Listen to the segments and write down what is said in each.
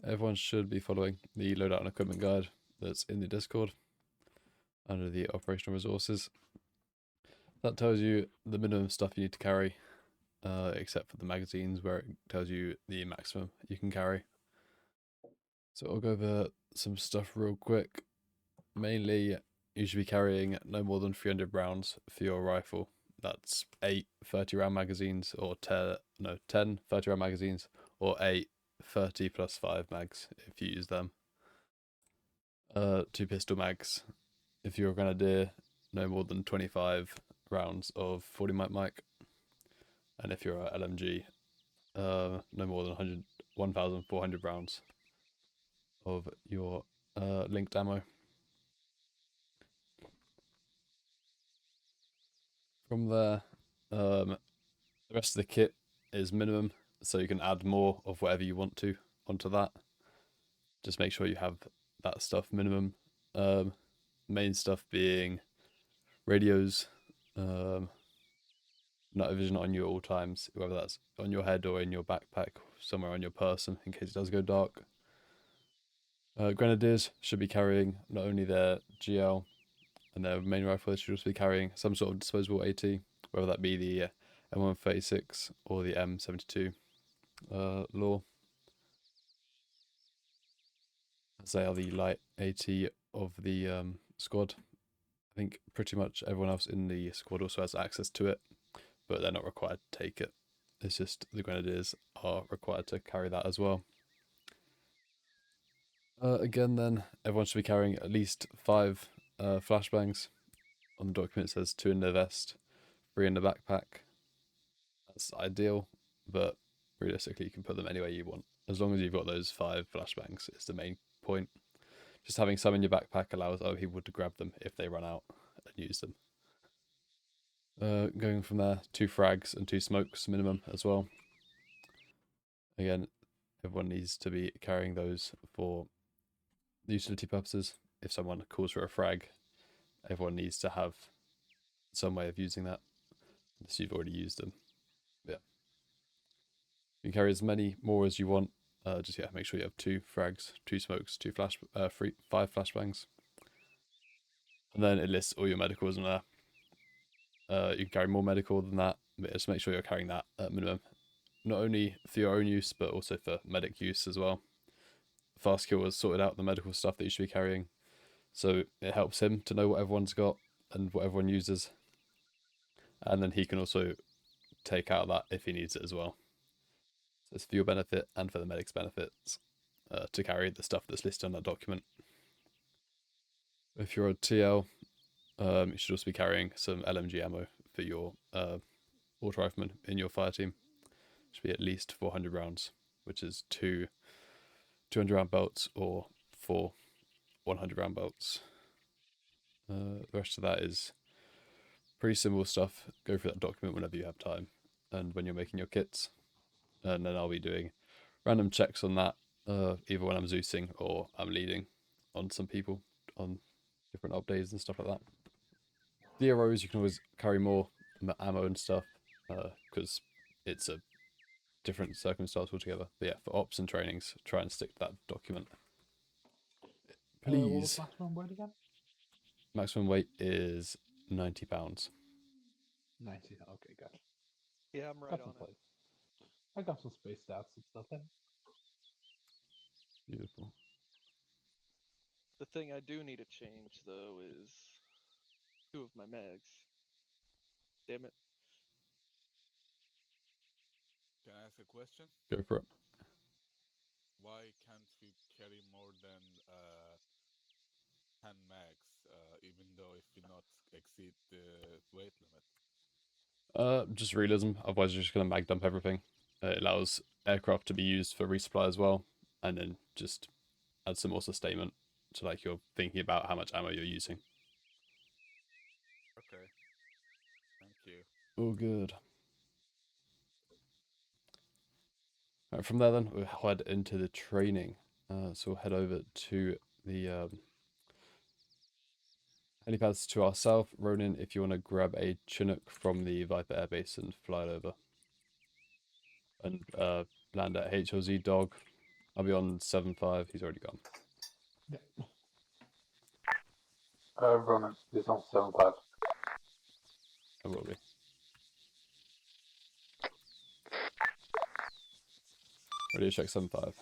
everyone should be following the loadout and equipment guide that's in the Discord under the operational resources. That tells you the minimum stuff you need to carry, except for the magazines where it tells you the maximum you can carry. So I'll go over some stuff real quick. Mainly, you should be carrying no more than 300 rounds for your rifle. That's 8 30-round magazines, or 10 30-round magazines, or 8 30 plus 5 mags if you use them. 2 pistol mags. If you're a grenadier, no more than 25 rounds of 40 mic. And if you're a LMG, no more than 1,400 rounds of your linked ammo. From there, the rest of the kit is minimum, so you can add more of whatever you want to onto that. Just make sure you have that stuff minimum. Main stuff being radios, night vision on you at all times, whether that's on your head or in your backpack, somewhere on your person in case it does go dark. Grenadiers should be carrying not only their GL and their main rifle, they should also be carrying some sort of disposable AT, whether that be the M136 or the M72 law. As they are the light AT of the squad. I think pretty much everyone else in the squad also has access to it, but they're not required to take it. It's just the Grenadiers are required to carry that as well. Again then, everyone should be carrying at least 5 flashbangs. On the document it says 2 in the vest, 3 in the backpack. That's ideal, but realistically you can put them anywhere you want. As long as you've got those 5 flashbangs is the main point. Just having some in your backpack allows other people to grab them if they run out and use them. Going from there, 2 frags and 2 smokes minimum as well. Again, everyone needs to be carrying those for utility purposes. If someone calls for a frag, everyone needs to have some way of using that, unless you've already used them. Yeah. You can carry as many more as you want. Just make sure you have 2 frags, 2 smokes, 5 flashbangs. And then it lists all your medicals in there. You can carry more medical than that, but just make sure you're carrying that at minimum. Not only for your own use, but also for medic use as well. Fast Kill has sorted out the medical stuff that you should be carrying, so it helps him to know what everyone's got and what everyone uses. And then he can also take out that if he needs it as well. So it's for your benefit and for the medic's benefits to carry the stuff that's listed on that document. If you're a TL, you should also be carrying some LMG ammo for your auto rifleman in your fire team. Should be at least 400 rounds, which is 2 200 round belts or 4 100 round belts. The rest of that is pretty simple stuff. Go through that document whenever you have time and when you're making your kits. And then I'll be doing random checks on that, either when I'm Zeusing or I'm leading on some people on different up days and stuff like that. The arrows, you can always carry more ammo and stuff, because it's a different circumstance altogether. But yeah, for ops and trainings, try and stick to that document. Please. What was maximum weight again? Maximum weight is 90 pounds. 90. Okay, gotcha. Yeah, I'm right Got on some it. place. I got some space stats and stuff in. Beautiful. The thing I do need to change though is 2 of my mags. Damn it. Can I ask a question? Go for it. Why can't we carry more than 10 mags, even though if we not exceed the weight limit? Just realism. Otherwise, you're just going to mag dump everything. It allows aircraft to be used for resupply as well, and then just add some more sustainment. So, like, you're thinking about how much ammo you're using. Okay. Thank you. All good. Right, from there, then we'll head into the training. So we'll head over to the helipads to our south. Ronin, if you want to grab a Chinook from the Viper airbase and fly it over. And land at HLZ Dog. I'll be on 7-5. He's already gone. Yeah. Ronan is on 7-5. I will be. Ready to check 7-5.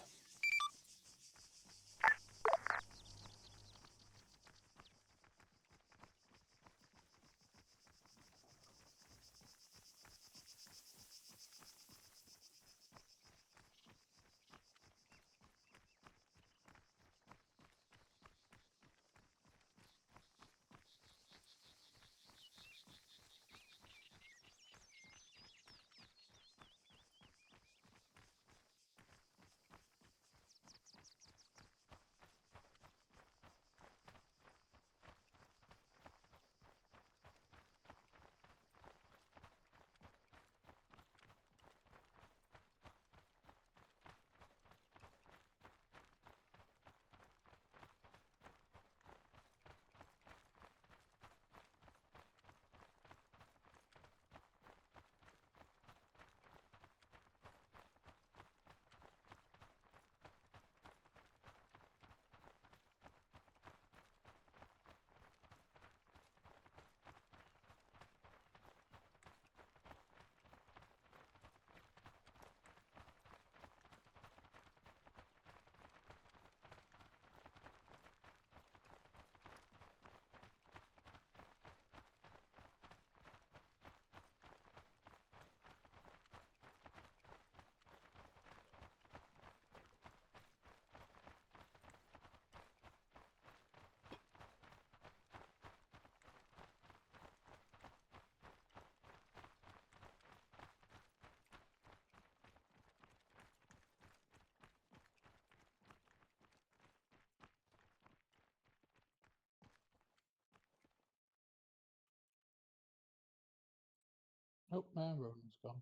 Oh man, Ronan's gone.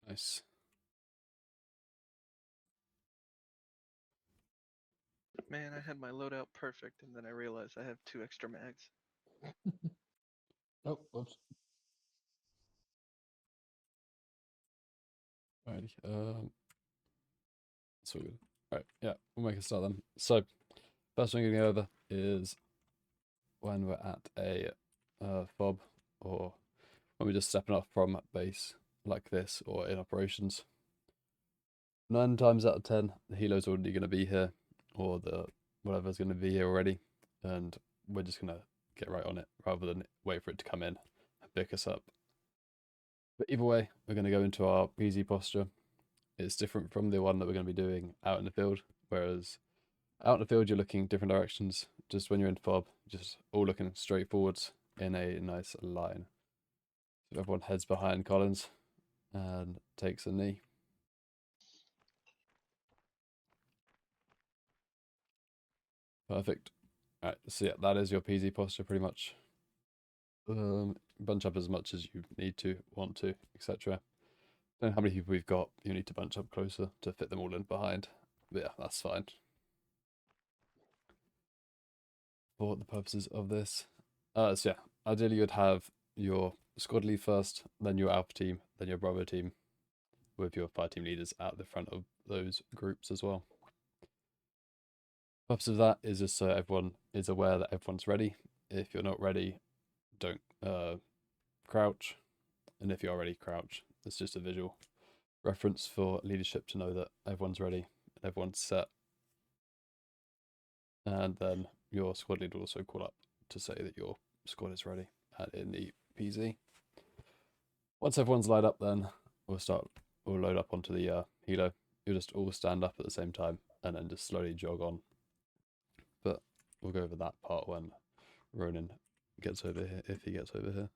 Nice. Man, I had my loadout perfect, and then I realized I have 2 extra mags. Oh, whoops. Alrighty. It's all good. Alright, yeah, we'll make a start then. So, first thing we're going to go over is when we're at a fob, or when we're just stepping off from base like this, or in operations. 9 times out of 10, the helo's already going to be here, or the whatever's going to be here already, and we're just going to get right on it rather than wait for it to come in and pick us up. But either way, we're going to go into our easy posture. It's different from the one that we're going to be doing out in the field, whereas out in the field you're looking different directions. Just when you're in fob, just all looking straight forwards in a nice line. So everyone heads behind Collins and takes a knee. Perfect. Alright, so yeah, that is your PZ posture pretty much. Bunch up as much as you need to, want to, etc. Don't know how many people we've got. You need to bunch up closer to fit them all in behind. But yeah, that's fine. For the purposes of this. So yeah, ideally you'd have your squad lead first, then your alpha team, then your bravo team, with your fire team leaders at the front of those groups as well. Purpose of that is just so everyone is aware that everyone's ready. If you're not ready, don't crouch, and if you're already crouch, it's just a visual reference for leadership to know that everyone's ready and everyone's set. And then your squad lead will also call up to say that your squad is ready in the PZ. Once everyone's lined up, then we'll load up onto the helo. You'll just all stand up at the same time and then just slowly jog on. But we'll go over that part when Ronan gets over here, if he gets over here.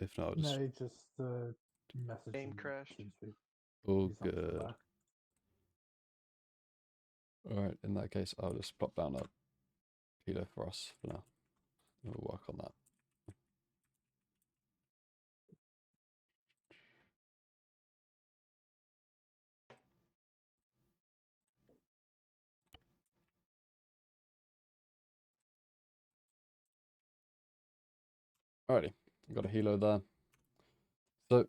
If not, I'll just... No, he just messaged Game him. crashed. all He's not still good. there. Alright, in that case, I'll just plop down a helo for us for now. We'll work on that. Alrighty, got a helo there. So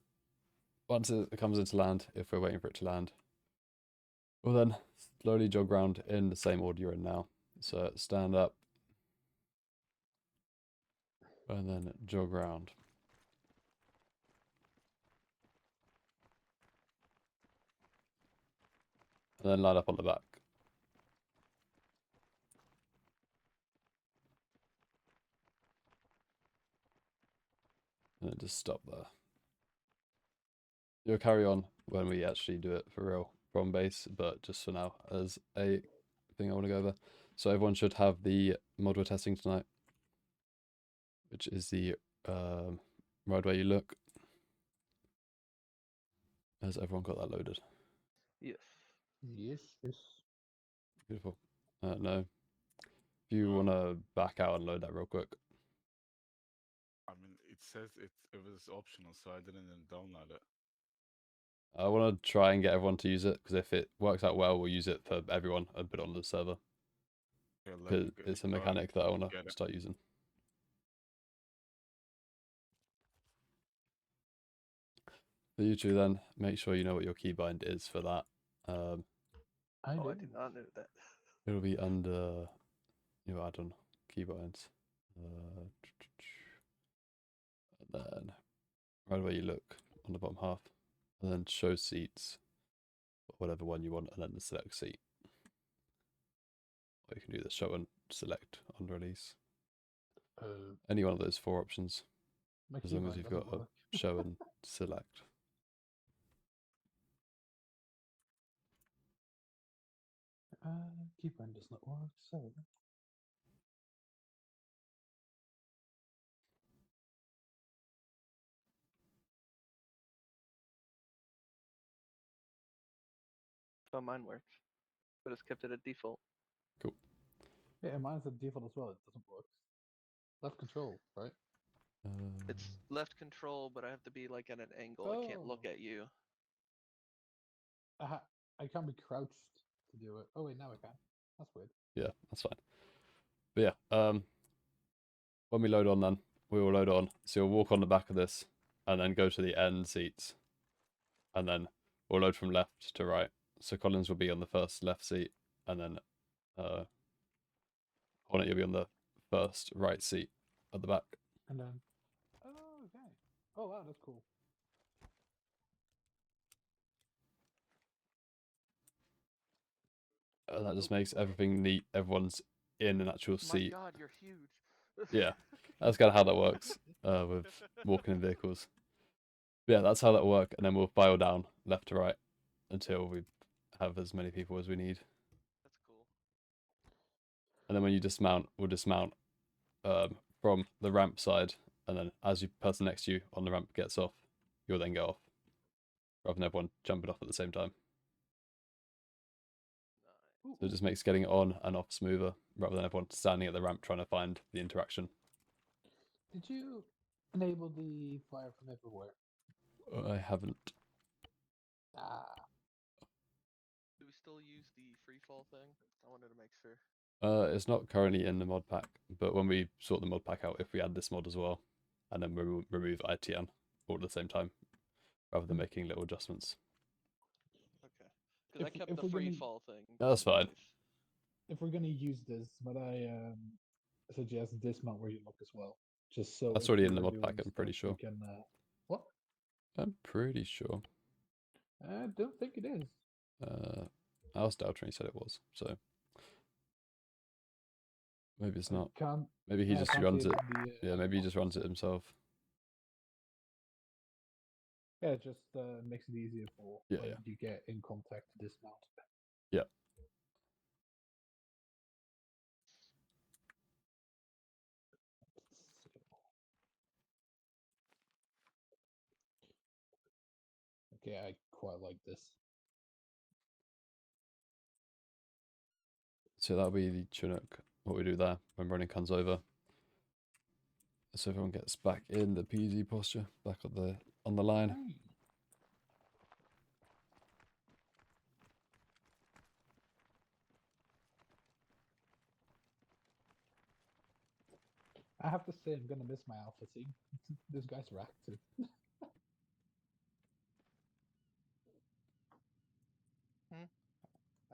once it comes into land, if we're waiting for it to land, we'll then slowly jog round in the same order you're in now. So stand up, and then jog round. And then line up on the back. And then just stop there. You'll carry on when we actually do it for real from base, but just for now, as a thing I want to go over. So everyone should have the mod we're testing tonight, which is the Right Where You Look. Has everyone got that loaded? Yes. Yes, yes. Beautiful. No. If you want to back out and load that real quick. I mean, it says it was optional, so I didn't even download it. I want to try and get everyone to use it, because if it works out well, we'll use it for everyone a bit on the server. Okay, let me Because go it's a try mechanic that I want get to it. start using. For you two then, make sure you know what your keybind is for that. I Oh, I do. did not know that. It'll be under your add-on keybinds. And then right where you look on the bottom half, and then show seats, whatever one you want, and then the select seat. Or you can do the show and select on release. Any one of those 4 options, My as long as keybind you've doesn't got a work. show and select. Keybind does not work, so Oh, mine works, but it's kept it at default. yeah, mine's the default as well. It doesn't work. Left control, right? It's left control, but I have to be like at an angle. I can't look Oh. at you. I can't be crouched to do it. Oh wait, now I can. That's weird. Yeah, that's fine. But yeah, when we load on, then we will load on. So you'll walk on the back of this, and then go to the end seats, and then we'll load from left to right. So Collins will be on the first left seat, and then Hornet, you'll be on the first right seat at the back. And then, oh okay. Oh wow, that's cool. That just makes everything neat. Everyone's in an actual My seat. God, you're huge. Yeah, that's kind of how that works with walking in vehicles. But yeah, that's how that'll work, and then we'll file down left to right until we have as many people as we need. That's cool. And then when you dismount, we'll dismount from the ramp side, and then as the person next to you on the ramp gets off, you'll then go off, rather than everyone jumping off at the same time. Nice. So it just makes getting it on and off smoother, rather than everyone standing at the ramp trying to find the interaction. Did you enable the fire from everywhere? I haven't. Ah, Do we still use the free fall thing? I wanted to make sure. It's not currently in the mod pack, but when we sort the mod pack out, if we add this mod as well, and then remove ITN all at the same time, rather than making little adjustments. Okay. Because I If- kept if the we're free gonna- fall thing. That's just in fine. case. if we're gonna use this, but I suggest dismount where you look as well, just so That's if already we in the are mod doing pack, I'm pretty stuff, we sure. can. What? I'm pretty sure. I don't think it is. I asked Dalton, he said it was, so maybe it's I not. can't. Maybe he I just can't runs see it. in the, Yeah, maybe he just runs it himself. Yeah, it just makes it easier for Yeah, when yeah. you get in contact to dismount. Yeah. Okay, I quite like this. So that'll be the Chinook, what we do there when running comes over. So everyone gets back in the PZ posture, back on the line. Right. I have to say, I'm gonna miss my alpha team. This guy's racked too.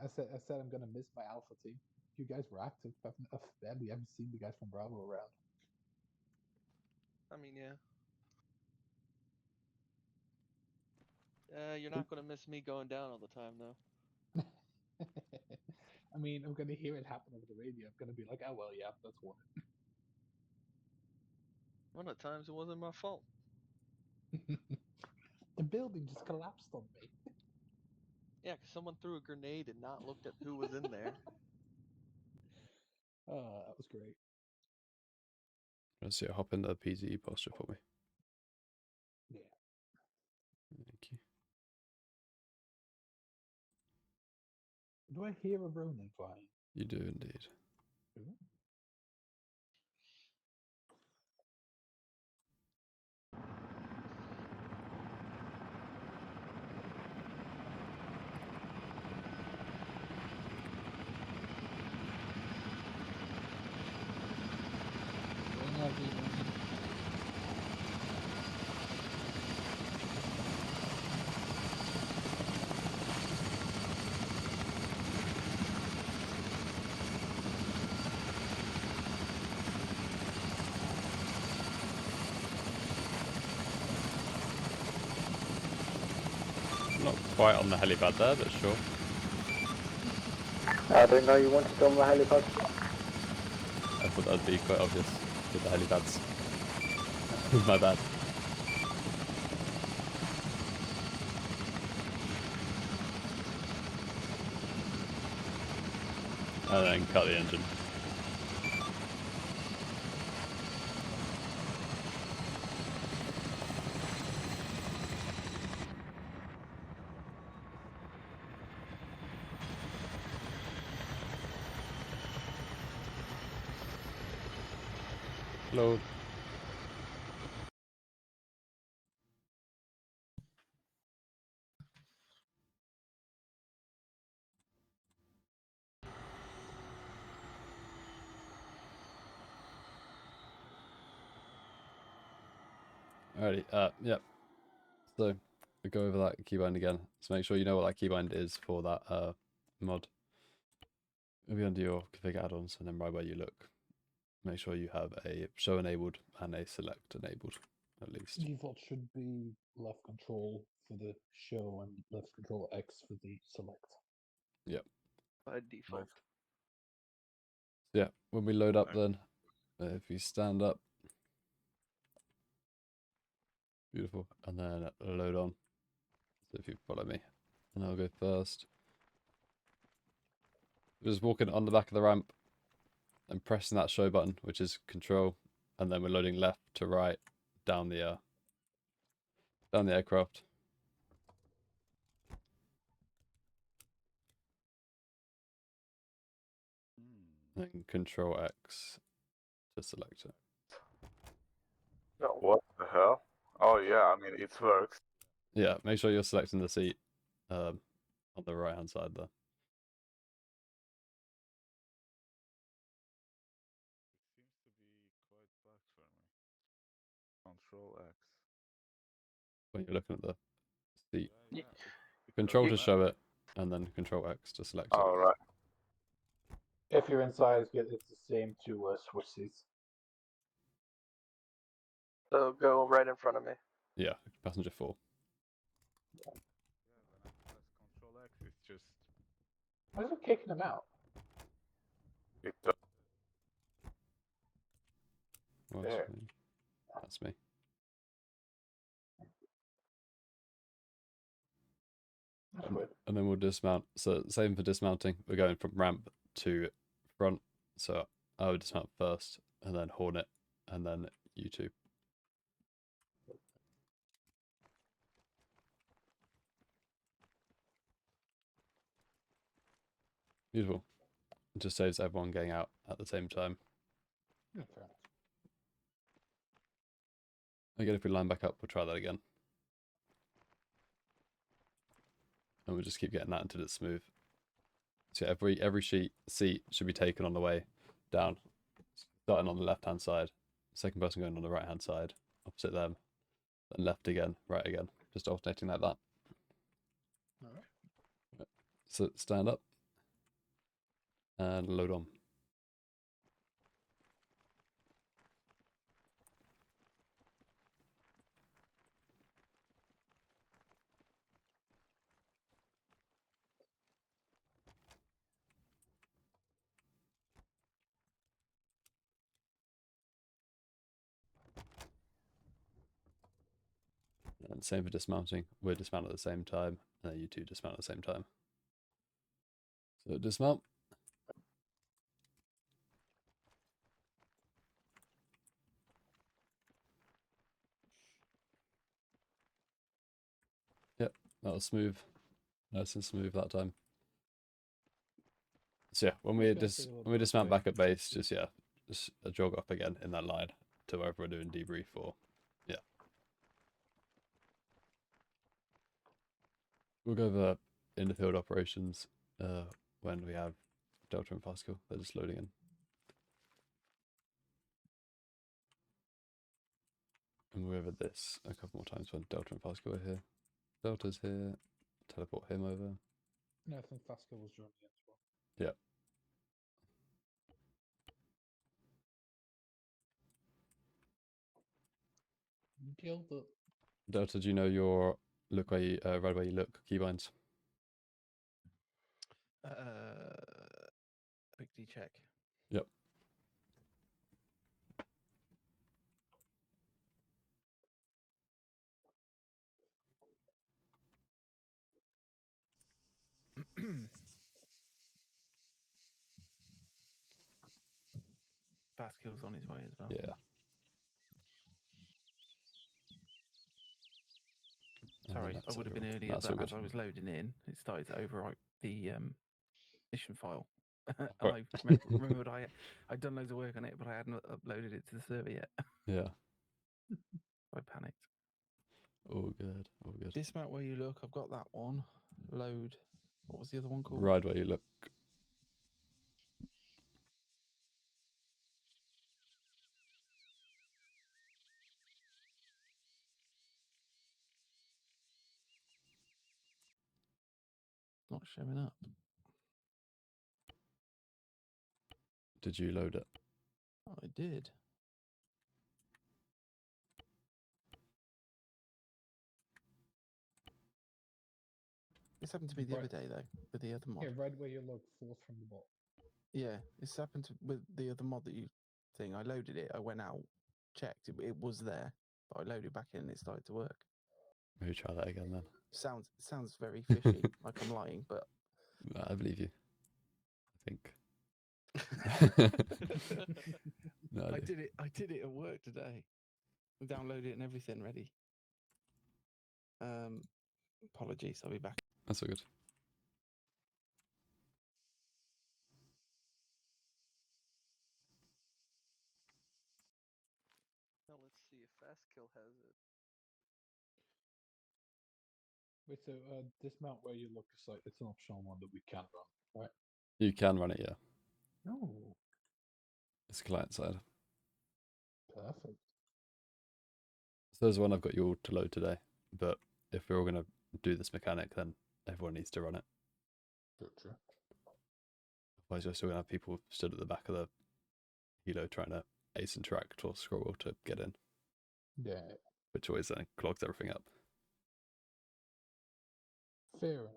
I said I'm gonna miss my alpha team. You guys were active. We haven't seen the guys from Bravo around. I mean, yeah. You're not gonna miss me going down all the time, though. I mean, I'm gonna hear it happen over the radio. I'm gonna be like, oh well, yeah, that's one. One of the times it wasn't my fault. The building just collapsed on me. Yeah, 'cause someone threw a grenade and not looked at who was in there. That was great. Let's see, hop into the PZE posture for me. Yeah. Thank you. Do I hear a Ronin flying? You do indeed. Ooh. Not quite on the helipad there, but sure. I didn't know you wanted on the helipad. I thought that'd be quite obvious with the helipads. My bad. And then cut the engine. Load. Alrighty, yep. So, we go over that keybind again. So make sure you know what that keybind is for that mod. It'll be under your config add-ons, and then right where you look, make sure you have a show enabled and a select enabled, at least. Default should be left control for the show and left control X for the select. By default. Yeah, when we load up then, if you stand up, beautiful, and then load on. So if you follow me, and I'll go first. We're just walking on the back of the ramp and pressing that show button, which is control, and then we're loading left to right down the aircraft. And control X to select it. No, what the hell? Oh yeah, I mean it works. Yeah, make sure you're selecting the seat on the right hand side there. It seems to be quite bugged for me. Control X. When you're looking at the seat. Yeah, Control to doesn't show matter. it, and then control X to select it. All right. If you're inside, it's the same to switch seats. So go right in front of me. Yeah, passenger 4. Yeah, when I press Control X, it's just Why is it kicking them out? it does. Well, There. that's me. That's weird. And then we'll dismount. So same for dismounting. We're going from ramp to front. So I would dismount first, and then Hornet, and then you two. Beautiful. It just saves everyone getting out at the same time. Yeah, fair enough. Again, if we line back up, we'll try that again. And we'll just keep getting that until it's smooth. So every seat should be taken on the way down. Starting on the left-hand side. Second person going on the right-hand side. Opposite them. Then left again, right again. Just alternating like that. All right. So stand up. And load on. And same for dismounting. We'll dismount at the same time, and then you two dismount at the same time. So dismount. Yep, that was smooth. Nice and smooth that time. So yeah, when we It's gonna take a little bit of dismount back at waiting. base, just jog up again in that line to wherever we're doing debrief or yeah. We'll go over in the field operations when we have Delta and Pascal. They're just loading in. And we'll go over this a couple more times when Delta and Pascal are here. Delta's here. Teleport him over. No, I think Pascal was joining in as well. Yeah. Killed it. Delta, do you know your look where you right where you look keybinds? Quickly check. Yep. Pascal's on his way as well. Yeah. And then Sorry, I that's would have been everyone. earlier, That's all but as good. I was loading in, it started to overwrite the mission file. And Right. I remembered I'd done loads of work on it, but I hadn't uploaded it to the server yet. Yeah. I panicked. All good. All good. Dismount where you look. I've got that one. Load. What was the other one called? Ride where you look. Not showing up. Did you load it? I did. This happened to me the Right. other day though, with the other mod. Yeah, right where you look, fourth from the bottom. Yeah, this happened with the other mod that you thing. I loaded it. I went out, checked. It was there, but I loaded back in and it started to work. Maybe try that again then. Sounds very fishy, like I'm lying, but No, I believe you. I think. No, I did it. I did it at work today. I downloaded it and everything ready. Apologies. I'll be back. That's all good. Now let's see if Fastkill has it. Wait, so dismount where you look is like it's an optional one that we can run, right? You can run it, yeah. No. It's client side. Perfect. So there's one I've got you all to load today. But if we're all going to do this mechanic, then everyone needs to run it. Gotcha. Otherwise, you're still going to have people stood at the back of the helo trying to ace interact or scroll to get in, Yeah. which always then clogs everything up. Fair enough.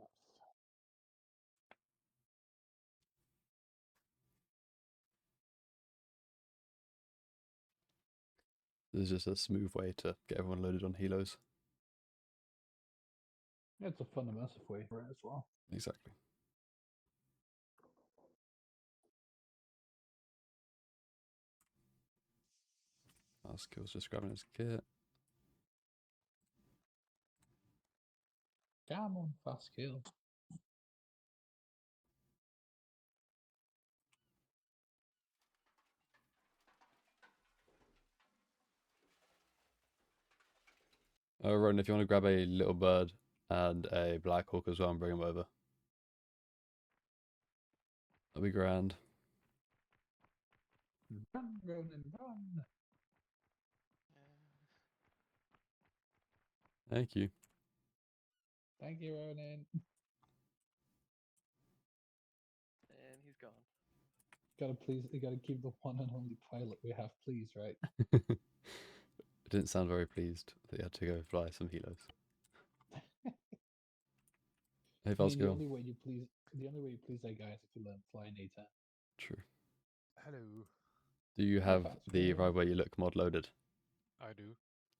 There's just a smooth way to get everyone loaded on helos. Yeah, it's a fun and massive way for it as well. Exactly. Skill's just grabbing his kit. Come on, fast kill. Ron, if you want to grab a little bird and a black hawk as well and bring them over. That'd be grand. Run, Ronan, run. Thank you. Thank you, Ronan. And he's gone. You gotta keep the one and only pilot we have, please, right? I didn't sound very pleased that you had to go fly some helos. Hey, I Vals, mean, go on. the only way you please that guy is if you learn to fly an A10. True. Hello. Do you Hi, have Vals, the where are right where you look mod loaded? I do.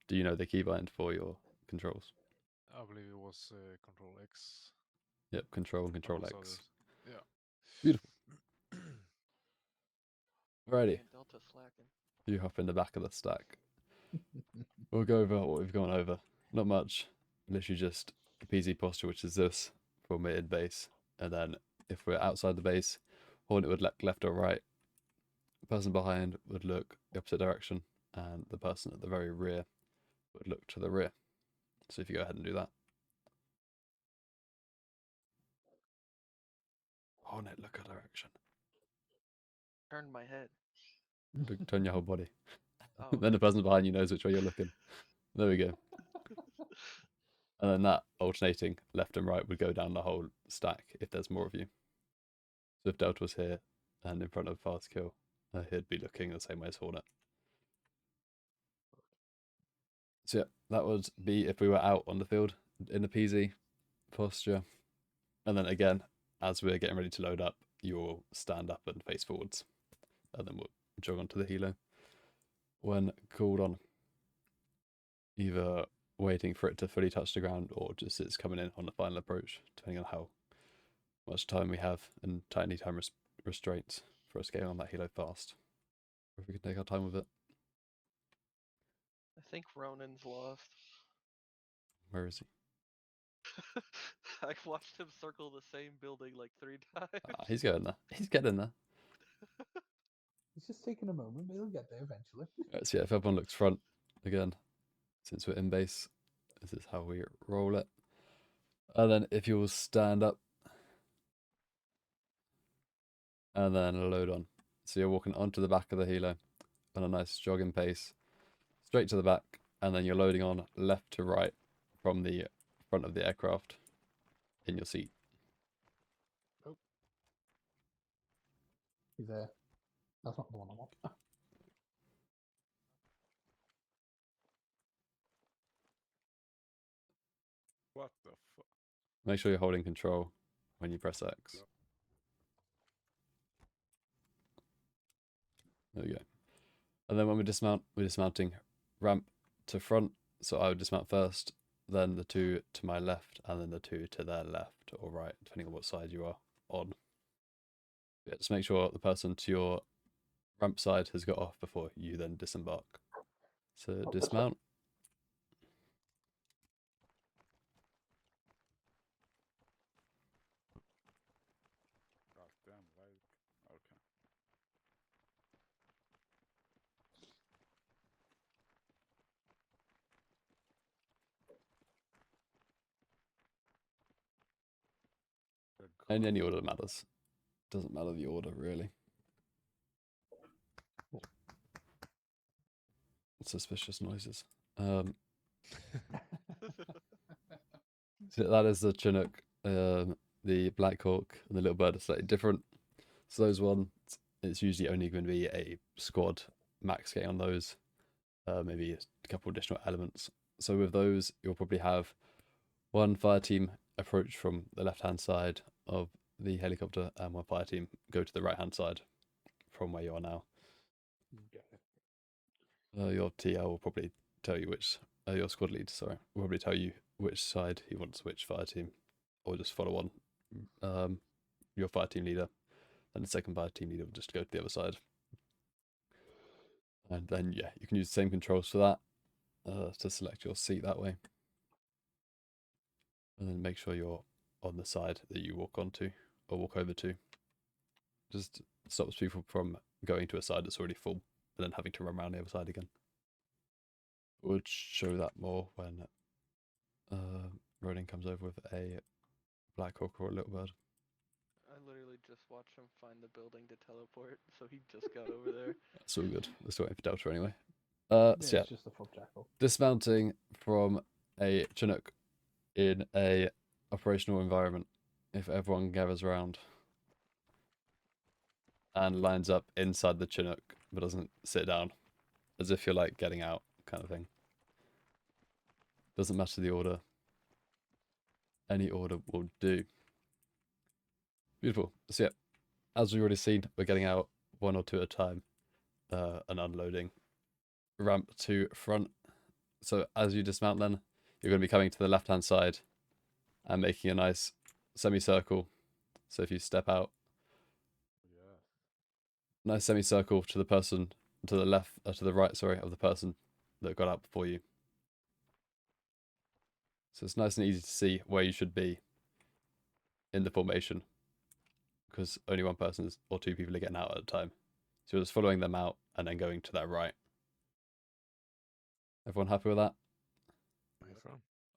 Do you know the keybind for your controls? I believe it was Control X. Yep, Control and Control amongst X. others. Yeah. Beautiful. Alrighty, And Delta slacking. you hop in the back of the stack. We'll go over what we've gone over. Not much, literally just a PZ posture, which is this for mid base, and then if we're outside the base, Hornet would look left or right. The person behind would look the opposite direction, and the person at the very rear would look to the rear. So if you go ahead and do that. Hornet, look a direction. Turned my head. Turn your whole body. Oh, Then the person behind you knows which way you're looking. There we go. And then that alternating left and right would go down the whole stack if there's more of you. So if Delta was here and in front of Fast Kill, he'd be looking the same way as Hornet. So yeah, that would be if we were out on the field in the PZ posture. And then again, as we're getting ready to load up, you'll stand up and face forwards. And then we'll jog onto the helo when called on. Either waiting for it to fully touch the ground or just it's coming in on the final approach, depending on how much time we have and tiny time restraints for us getting on that helo fast. Or if we can take our time with it. I think Ronan's lost. Where is he? I watched him circle the same building like 3 times. Ah, he's going there. He's getting there. It's just taking a moment, but he'll get there eventually. Right, so yeah, if everyone looks front again, since we're in base, this is how we roll it. And then if you'll stand up and then load on. So you're walking onto the back of the helo on a nice jogging pace, straight to the back, and then you're loading on left to right from the front of the aircraft in your seat. He's there. That's not the one I want. What the fuck? Make sure you're holding control when you press X. Yep. There we go. And then when we dismount, we're dismounting ramp to front. So I would dismount first, then the two to my left, and then the two to their left or right, depending on what side you are on. Yeah, just make sure the person to your ramp side has got off before you then disembark. So this way. dismount. God damn, like, okay. Good In God. any order matters. Doesn't matter the order, really. Suspicious noises. So that is the Chinook, the Black Hawk, and the Little Bird are slightly different. So those ones, it's usually only going to be a squad max getting on those, maybe a couple additional elements. So with those, you'll probably have one fire team approach from the left-hand side of the helicopter, and one fire team go to the right-hand side from where you are now. Got it. Your TL will probably tell you which, your squad lead, sorry, will probably tell you which side he wants which fire team, or just follow on your fire team leader, and the second fire team leader will just go to the other side. And then, yeah, you can use the same controls for that, to select your seat that way. And then make sure you're on the side that you walk onto, or walk over to. Just stops people from going to a side that's already full, and then having to run around the other side again. Would show that more when Ronin comes over with a Black Hawk or a Little Bird. I literally just watched him find the building to teleport, so he just got over there. That's all good. We're still waiting for Delta anyway. Yeah, So yeah, it's just a foot jackal. dismounting from a Chinook in a operational environment. If everyone gathers around. and lines up inside the Chinook, but doesn't sit down, as if you're like getting out, kind of thing. Doesn't matter the order. Any order will do. Beautiful. So yeah, as we've already seen, we're getting out one or two at a time, and unloading. Ramp to front. So as you dismount, then you're going to be coming to the left-hand side and making a nice semicircle. So if you step out, Yeah. nice semicircle to the person to the left, to the right, sorry, of the person that got out before you. So it's nice and easy to see where you should be in the formation, because only one person or two people are getting out at a time. So you're just following them out and then going to that right. Everyone happy with that?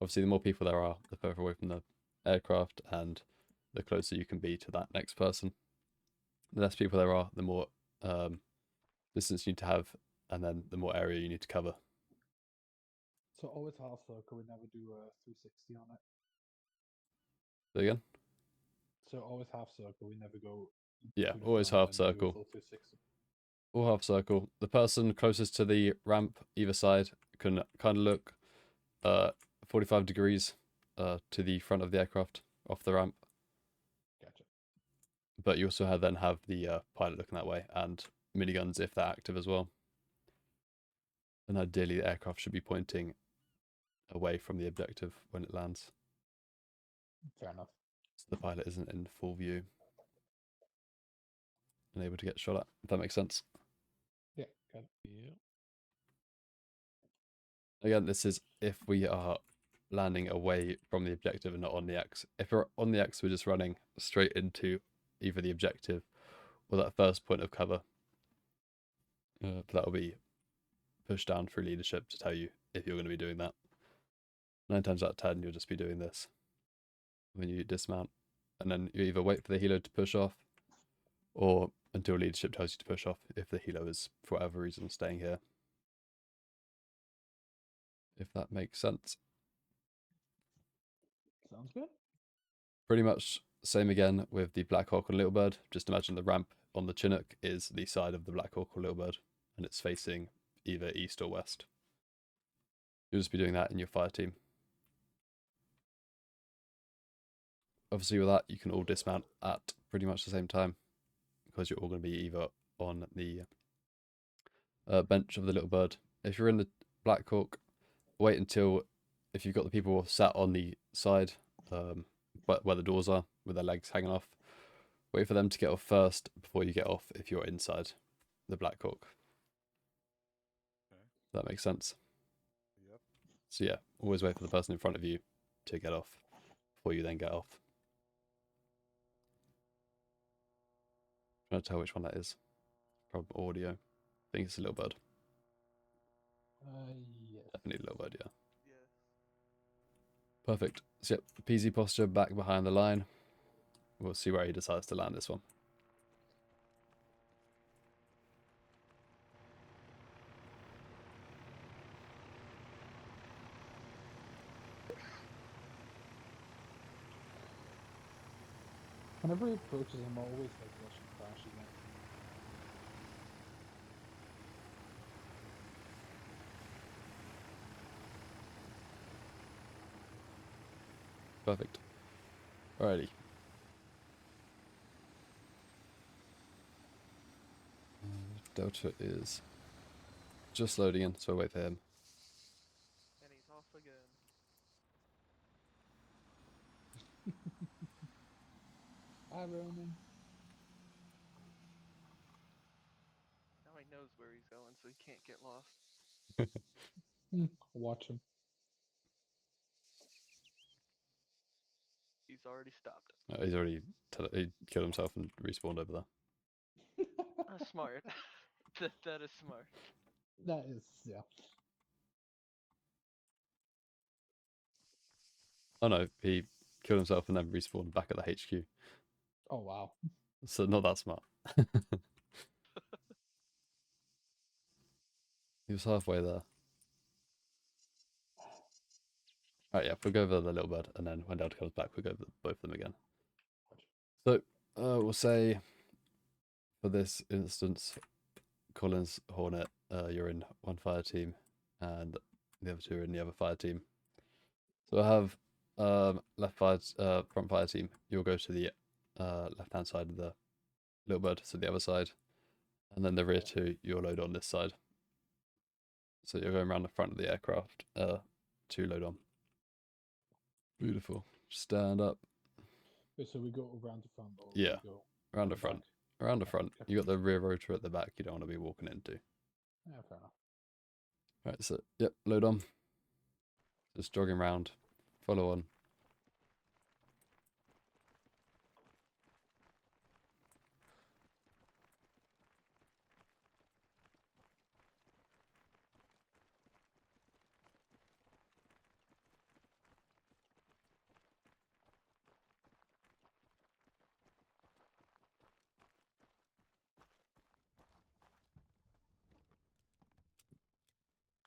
Obviously, the more people there are, the further away from the aircraft and the closer you can be to that next person. The less people there are, the more distance you need to have, and then the more area you need to cover. So always half circle. We never do a 360 on it. So again? So always half circle. We never go. Yeah, to the always front half and do a circle. full 360. Or half circle. The person closest to the ramp either side can kind of look 45 degrees to the front of the aircraft off the ramp. Gotcha. But you also then have the pilot looking that way, and miniguns if they're active as well. And ideally the aircraft should be pointing away from the objective when it lands, Fair enough. so the pilot isn't in full view and able to get shot at, if that makes sense. Yeah, got it. Yeah. Again, this is if we are landing away from the objective and not on the X. If we're on the X, we're just running straight into either the objective or that first point of cover. That will be pushed down through leadership to tell you if you're going to be doing that. 9 times out of 10, you'll just be doing this when you dismount. And then you either wait for the helo to push off, or until leadership tells you to push off if the helo is, for whatever reason, staying here. If that makes sense. Sounds good. Pretty much same again with the Black Hawk and Little Bird. Just imagine the ramp on the Chinook is the side of the Black Hawk or Little Bird, and it's facing either east or west. You'll just be doing that in your fire team. Obviously with that, you can all dismount at pretty much the same time, because you're all going to be either on the bench of the Little Bird. If you're in the Black Hawk, wait until, if you've got the people sat on the side, where the doors are, with their legs hanging off, wait for them to get off first before you get off if you're inside the Black Hawk. Okay. That makes sense? Yep. So yeah, always wait for the person in front of you to get off before you then get off. I'm trying to tell which one that is. From audio. I think it's a Little Bird. Yes. Definitely a Little Bird, yeah. Yes. Perfect. So yep, PZ posture back behind the line. We'll see where he decides to land this one. Whenever he approaches, I'm always like rushing crashing it. Perfect. Alrighty. Delta is just loading in, so I'll wait for him. And he's off again. Hi, Roman. Now he knows where he's going, so he can't get lost. Watch him. He's already stopped. He's already he killed himself and respawned over there. That's smart. that is smart. That is, yeah. Oh no, he killed himself and then respawned back at the HQ. Oh, wow. So not that smart. He was halfway there. Alright, yeah, we'll go over the Little Bird, and then when Delta comes back, we'll go over both of them again. So, we'll say for this instance, Collins, Hornet, you're in one fire team, and the other two are in the other fire team. So I have front fire team. You'll go to the left hand side of the little bird, so the other side, and then the rear two you'll load on this side. So you're going around the front of the aircraft to load on. Beautiful. Stand up. Wait, so we go around the front, or Yeah, we go around the back? front. Around the Okay, front. okay. You got the rear rotor at the back. You don't want to be walking into. Yeah, fair enough. Right. So yep, load on. Just jogging around. Follow on.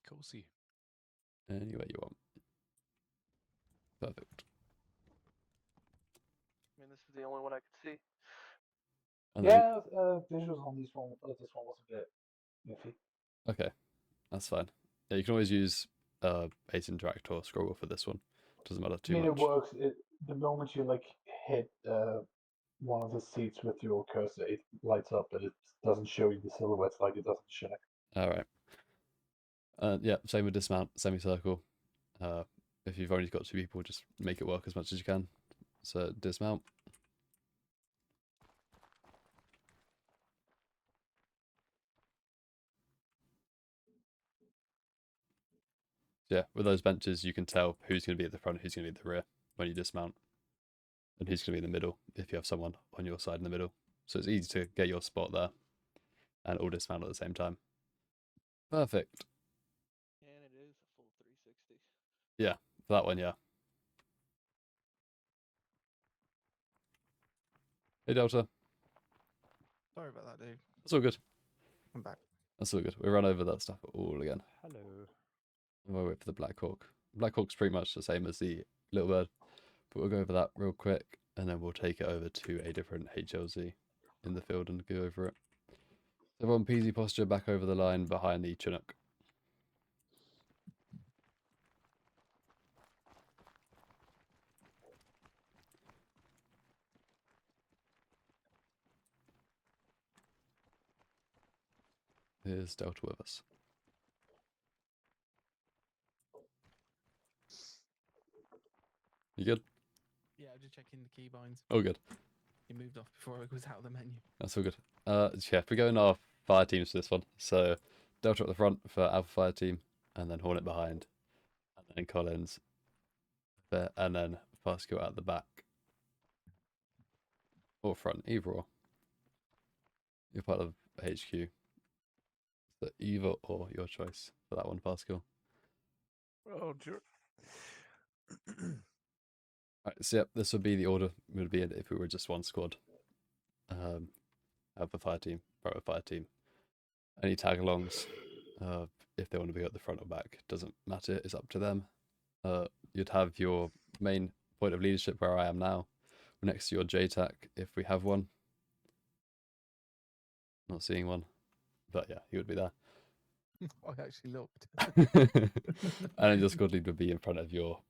Cozy. Any way you want. Perfect. I mean, this is the only one I could see. And then, Yeah, visuals on this one was a bit iffy. okay, that's fine. Yeah, you can always use Ace Interact or Scroll Wheel for this one. Doesn't matter I too mean, much. it works. The moment you like hit one of the seats with your cursor, it lights up, but it doesn't show you the silhouettes like it does in Shinnick. All right. Yeah, same with dismount, semicircle. If you've only got two people, just make it work as much as you can. So dismount. Yeah, with those benches, you can tell who's going to be at the front, who's going to be at the rear when you dismount, and who's going to be in the middle if you have someone on your side in the middle. So it's easy to get your spot there and all dismount at the same time. Perfect. And it is a full 360. Yeah, for that one, yeah. Hey, Delta. Sorry about that, dude. That's all good. I'm back. That's all good. We run over that stuff all again. Hello. We'll wait for the Black Hawk. Black Hawk's pretty much the same as the Little Bird, but we'll go over that real quick, and then we'll take it over to a different HLZ in the field and go over it. So everyone, peasy posture back over the line behind the Chinook. Here's Delta with us. You good? Yeah, I'm just checking the keybinds. All good. You moved off before I was out of the menu. That's all good. Yeah, we go in our fire teams for this one. So Delta at the front for Alpha Fire Team, and then Hornet behind, and then Collins there, and then Fasco at the back. Or front, either or. You're part of HQ. So either or, your choice for that one, Pascal. Oh, dear. Right, so yep, this would be the order would be if we were just one squad. Alpha Fire Team, Bravo Fire Team. Any tag-alongs, if they want to be at the front or back, doesn't matter, it's up to them. You'd have your main point of leadership where I am now, next to your JTAC if we have one. Not seeing one, but yeah, he would be there. I actually looked. And then your squad lead would be in front of your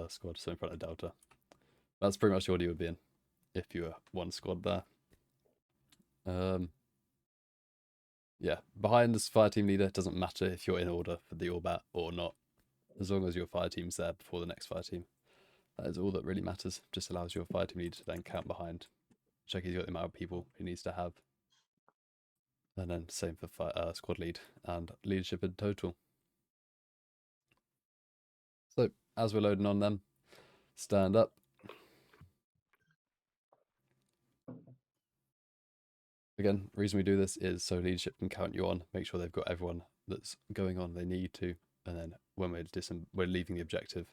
squad, so in front of Delta. That's pretty much the order you would be in if you were one squad there. Yeah, behind this fire team leader, it doesn't matter if you're in order for the Orbat or not, as long as your fire team's there before the next fire team. That is all that really matters. Just allows your fire team leader to then count behind, check he's got the amount of people he needs to have. And then same for squad lead and leadership in total. So as we're loading on them, stand up. Again, the reason we do this is so leadership can count you on, make sure they've got everyone that's going on they need to, and then when we're leaving the objective,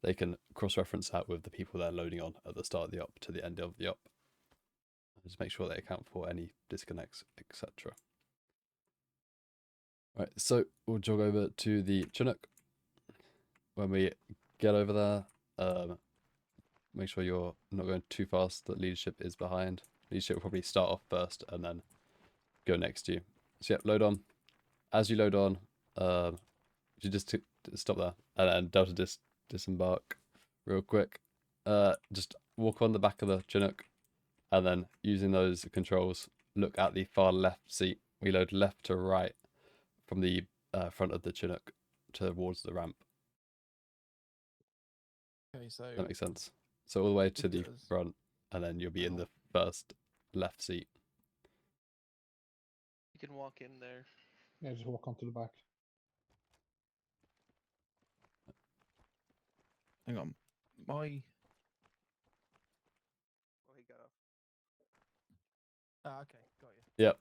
they can cross-reference that with the people they're loading on at the start of the op to the end of the op. Just make sure they account for any disconnects, etc. Right, so we'll jog over to the Chinook. When we get over there, make sure you're not going too fast, that leadership is behind. Leadership will probably start off first and then go next to you. So yeah, load on. As you load on, you just stop there and then delta disembark real quick. Just walk on the back of the Chinook, and then using those controls, look at the far left seat. We load left to right from the front of the Chinook towards the ramp. Okay, so That makes sense. So all the way to It the does. front, and then you'll be in the first left seat. You can walk in there. Yeah, just walk onto the back. hang on. My Oh, he got off. okay, got you. Yep.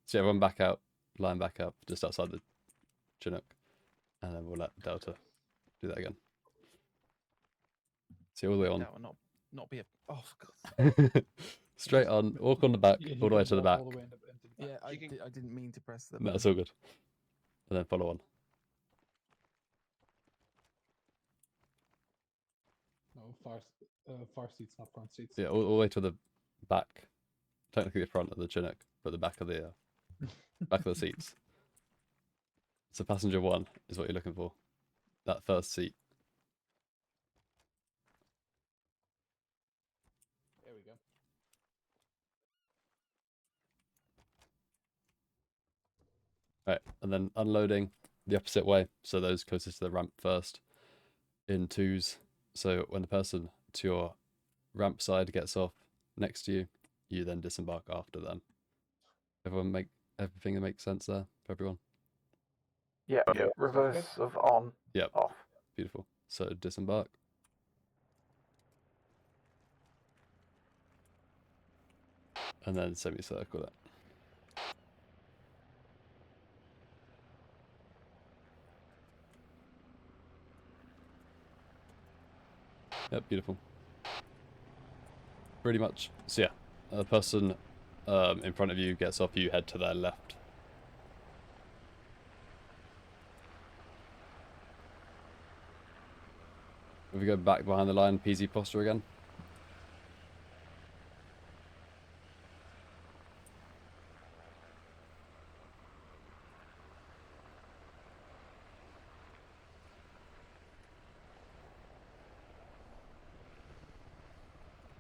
So everyone back out, line back up, just outside the Chinook, and then we'll let Delta do that again. See all the way on. That will not be a. Oh, for God. Straight on, walk on the back, Yeah, you all the way can to the walk back. all the way into the back. Yeah, You can- I didn't mean to press the. No, it's all good. And then follow on. No, far seats, not front seats. Yeah, all the way to the back. Technically the front of the Chinook, but the back of the back of the seats. So passenger 1 is what you're looking for. That first seat. There we go. Right, and then unloading the opposite way. So those closest to the ramp first in twos. So when the person to your ramp side gets off next to you, you then disembark after them. Everyone make everything that makes sense there for everyone? Yeah, Yeah. reverse of on, Yep, off. beautiful. So disembark. And then semicircle it. Yep, beautiful. Pretty much. So yeah, the person in front of you gets off, you head to their left. If we go back behind the line, PZ posture again.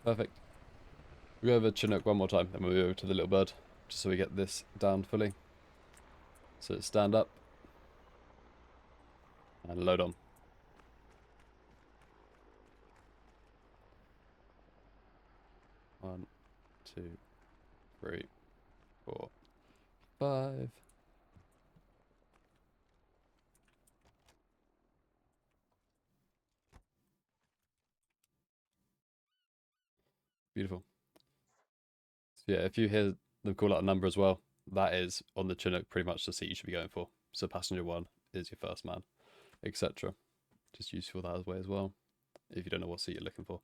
Perfect. We go over Chinook one more time, then we'll move over to the little bird, just so we get this down fully. So stand up and load on. One, 2, 3, 4, 5. Beautiful. So yeah, if you hear them call out a number as well, that is on the Chinook pretty much the seat you should be going for. So passenger 1 is your first man, etc. Just useful that way as well, if you don't know what seat you're looking for.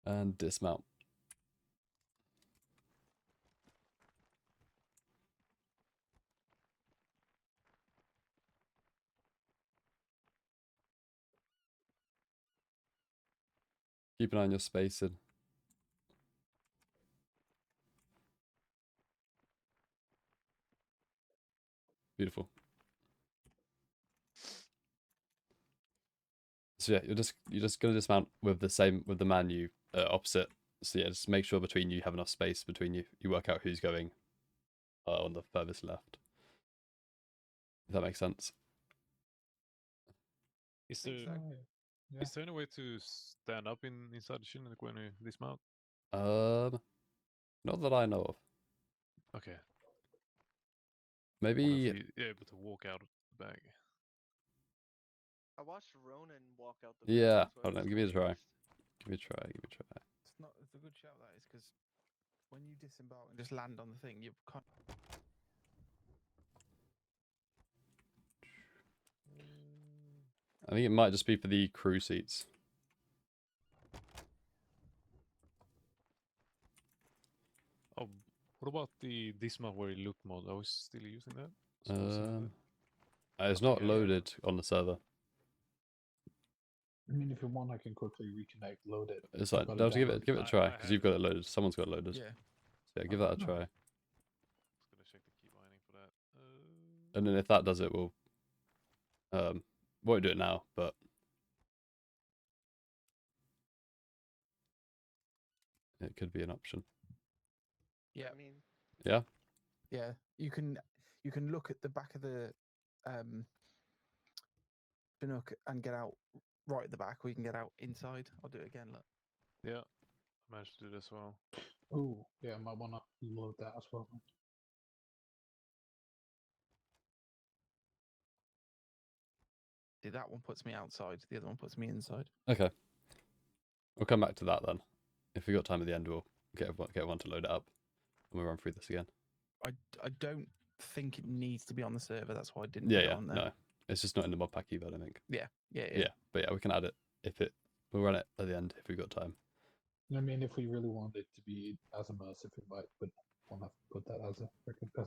And dismount. Keep an eye on your spacing. Beautiful. So yeah, you're just gonna dismount with the man you opposite. So yeah, just make sure between you have enough space between you. You work out who's going on the furthest left. If that makes sense. Is think there so. Yeah. is there any way to stand up inside the Chinook when you dismount? Not that I know of. Okay. Maybe. Wonder if you're able to walk out of the bag. I watched Ronan walk out the. Yeah. back, so I Hold was on. Give me a try. confused. Give me a try. Give me a try. It's a good shout that is because when you disembark and just land on the thing, you've kind of. I think it might just be for the crew seats. Oh, what about the dismount where you look mode? Are we still using that? Supposed to have that? It's I not think I- loaded on the server. I mean, if you want, I can quickly reconnect, load it. It's I've like got it Delta, downloaded. give it a I- try I because have you've got it. it loaded. Someone's got it loaded. Yeah. So yeah, give that a try. Just gonna check the key binding for that. And then if that does it, we'll won't do it now, but it could be an option. Yeah. I mean, Yeah. Yeah, you can look at the back of the Chinook and get out right at the back, or you can get out inside. I'll do it again. Look. Yeah, I managed to do this well. Oh, yeah, I might want to load that as well. See, that one puts me outside. The other one puts me inside. Okay. We'll come back to that then. If we got time at the end, we'll get everyone to load it up, and we'll run through this again. I don't think it needs to be on the server. That's why I didn't Yeah, put it yeah, on there. no, it's just not in the mod pack either. I don't think. Yeah. But yeah, we can add it if it. We'll run it at the end if we've got time. I mean, if we really want it to be as immersive, we might want to put that as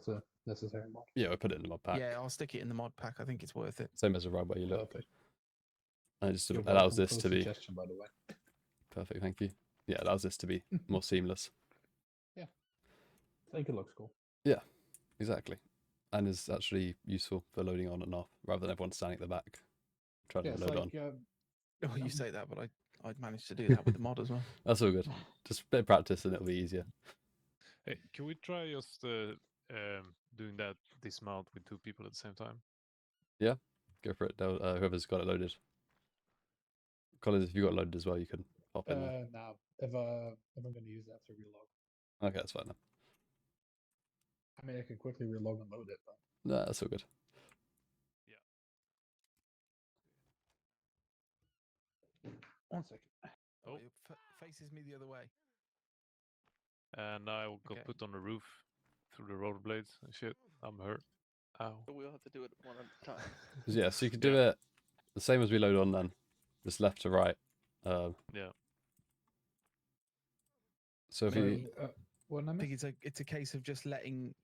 a necessary mod. Yeah, we'll put it in the mod pack. Yeah, I'll stick it in the mod pack. I think it's worth it. Same as a ride where you look. Perfect. And it just You're allows welcome this for the to be suggestion, by the way. perfect. Thank you. Yeah, it allows this to be more seamless. I think it looks cool. Yeah, exactly. And is actually useful for loading on and off rather than everyone standing at the back trying Yeah, to it's load on. like Oh, you say that, but I managed to do that with the mod as well. That's all good. Just a bit of practice and it'll be easier. Hey, can we try just doing that dismount with 2 people at the same time? Go for it. Whoever's got it loaded. Collins, if you got it loaded as well, you can pop in there. now if I'm going to use that to relog. Okay, that's fine then. I mean, I can quickly relog and load it, but No, that's all good. 1 second. Oh. It faces me the other way. And I will go Okay. put on the roof through the rollerblades and shit. I'm hurt. Ow. but we'll have to do it one at a time. Yeah, so you can do it the same as we load on then, just left to right. Yeah. So if So, you, what I I missed? think it's a case of just letting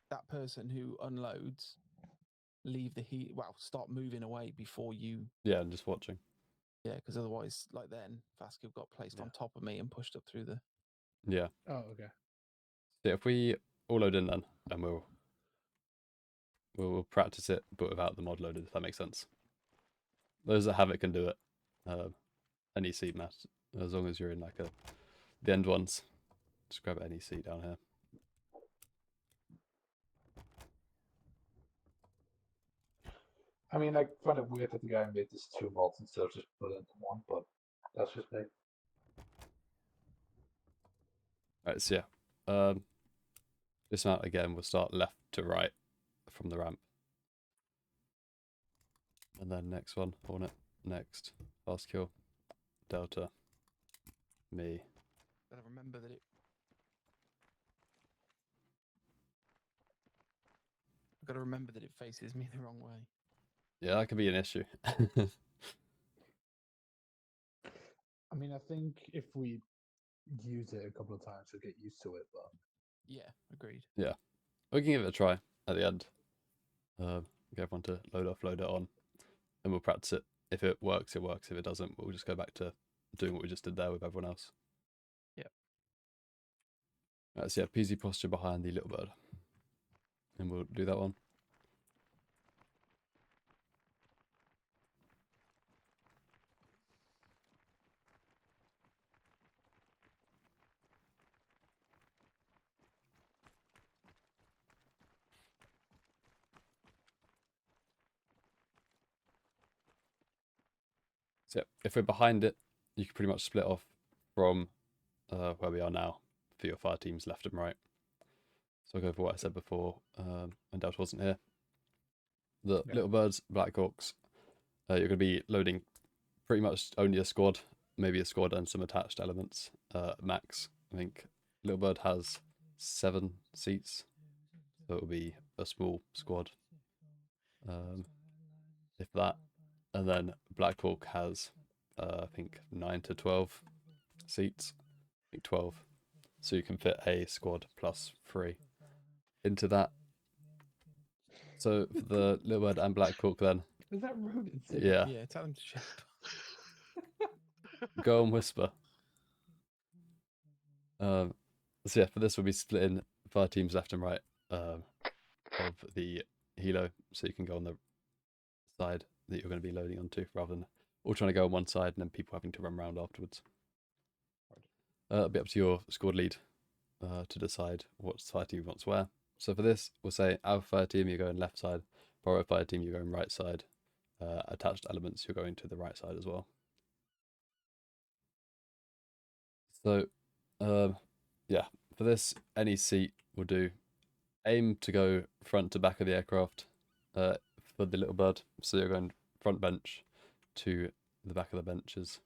that person who unloads leave the heat. Well, start moving away before you. yeah, and just watching. Yeah, because otherwise, like then, Vasquez got placed on top of me and pushed up through the. Yeah. Oh, okay. Yeah, if we all load in then, and we'll practice it, but without the mod loaded, if that makes sense. Those that have it can do it. Any seat mat, as long as you're in like the end ones. Just grab any seat down here. I mean, I find it weird that the guy made this 2 mods instead of just put it into 1, but that's just me. Right, so yeah. Dismount again, we'll start left to right from the ramp. And then next one, Hornet, next, fast kill, Delta, me. Gotta remember that it. I've got to remember that it faces me the wrong way. Yeah, that could be an issue. I mean, I think if we use it a couple of times, we'll get used to it, but Yeah, agreed. We can give it a try at the end. Get everyone to load off, load it on, and we'll practice it. If it works, it works. If it doesn't, we'll just go back to doing what we just did there with everyone else. Yep. Right, so yeah, PZ posture behind the little bird. And we'll do that one. So yeah, if we're behind it, you can pretty much split off from where we are now for your fire teams left and right. So I'll go for what I said before when Delta wasn't here. The Yeah. Little Birds, Black Hawks, you're going to be loading pretty much only a squad, maybe a squad and some attached elements, max. I think Little Bird has 7 seats, so it'll be a small squad, if that. And then Black Hawk has, I think, 9 to 12 seats, I think 12. So you can fit a squad plus 3 into that. So for the Little Bird and Black Hawk then, is that rude? yeah, Yeah, tell him to shut up. go and whisper. So yeah, for this we'll be splitting fire teams left and right of the helo, so you can go on the side that you're going to be loading onto, rather than all trying to go on one side and then people having to run around afterwards. It'll be up to your squad lead to decide what fire team wants where. So for this, we'll say Alpha fire team, you're going left side. Bravo fire team, you're going right side. Attached elements, you're going to the right side as well. So, yeah, for this, any seat will do. Aim to go front to back of the aircraft for the little bird. So you're going front bench to the back of the benches.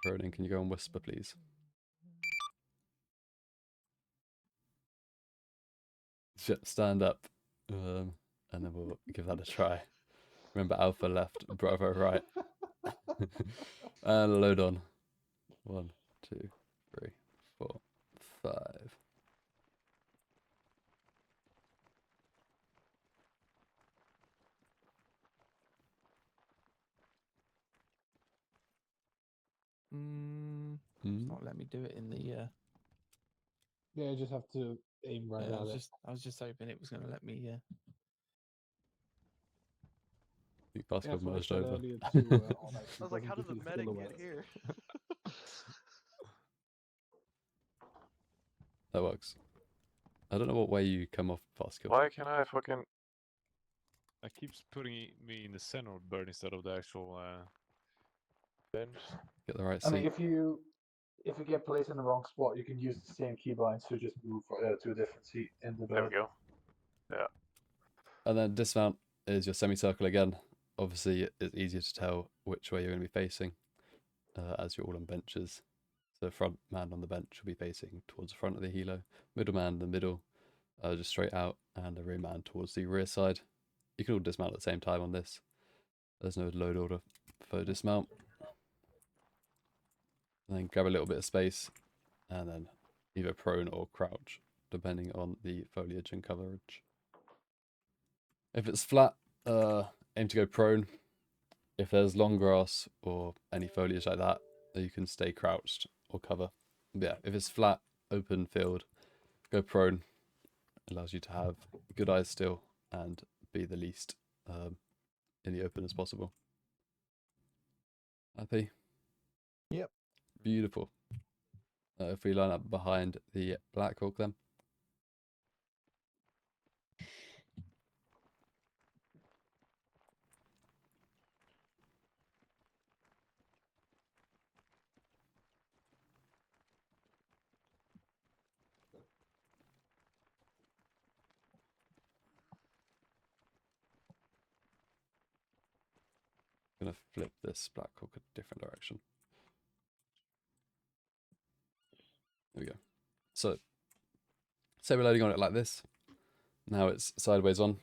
Ronan, can you go and whisper, please? Stand up, and then we'll give that a try. Remember, Alpha left, Bravo right. And load on. 1, 2, 3, 4, 5. It's not let me do it in the. Yeah, you just have to aim right I at it. was just hoping it was going to let me. I think Pascal That's what I merged said over. earlier too. Onyx. I was like, how did the medic get here? That works. I don't know what way you come off, Pascal. Why can't I fucking... It keeps putting me in the center of the bird instead of the actual bench? Get the right I mean, seat. if you get placed in the wrong spot, you can use the same keybinds to just move to a different seat in the There we bird. go. Yeah. And then dismount is your semicircle again. Obviously, it's easier to tell which way you're going to be facing as you're all on benches. So the front man on the bench will be facing towards the front of the helo, middle man the middle, just straight out, and the rear man towards the rear side. You can all dismount at the same time on this. There's no load order for dismount. And then grab a little bit of space, and then either prone or crouch, depending on the foliage and coverage. If it's flat, aim to go prone. If there's long grass or any foliage like that, you can stay crouched or cover. But yeah, if it's flat, open field, go prone. Allows you to have good eyes still and be the least in the open as possible. Happy? Yep. Beautiful. If we line up behind the Black Hawk then. I'm going to flip this Black Hawk a different direction. There we go. So, say we're loading on it like this. Now it's sideways on.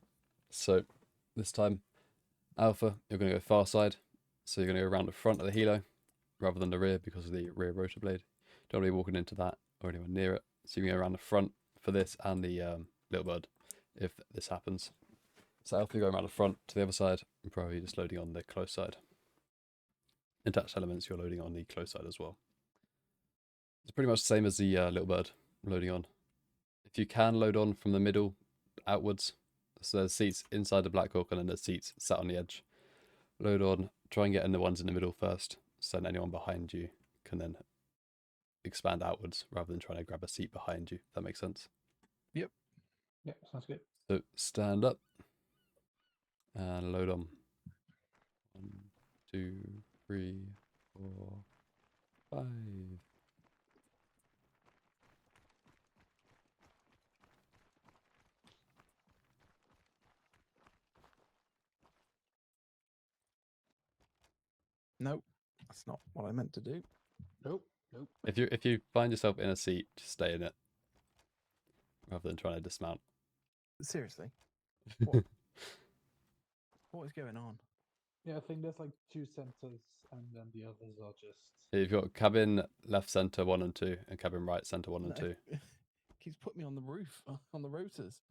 So, this time, Alpha, you're going to go far side. So you're going to go around the front of the helo rather than the rear because of the rear rotor blade. Don't want to be walking into that or anywhere near it. So you can go around the front for this and the little bird if this happens. So Alpha, you go around the front to the other side and probably just loading on the close side. Attached elements, you're loading on the close side as well. It's pretty much the same as the little bird loading on. If you can load on from the middle outwards, so there's seats inside the Black Hawk and then there's seats sat on the edge. Load on, try and get in the ones in the middle first, so then anyone behind you can then expand outwards rather than trying to grab a seat behind you, if that makes sense. Yep, sounds good. So stand up and load on. 1, 2, 3, 4, 5. Nope, that's not what I meant to do. Nope. If you find yourself in a seat, just stay in it rather than trying to dismount. Seriously, what? What is going on? Yeah, I think there's like 2 centers, and then the others are just. You've got cabin left center 1 and 2, and cabin right center 1 and 2. Keeps putting me on the roof on the rotors.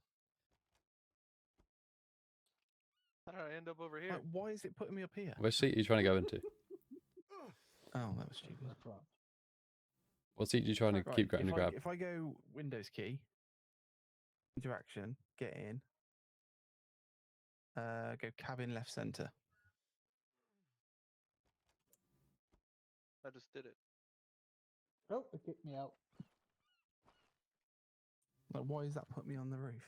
How did I end up over here? Like, why is it putting me up here? Which seat are you trying to go into? Oh, that was stupid. That's right. What seat are you trying to Right, keep trying to grab? if I go Windows key, interaction, get in, go cabin left center. I just did it. Oh, it kicked me out. Like, why is that put me on the roof?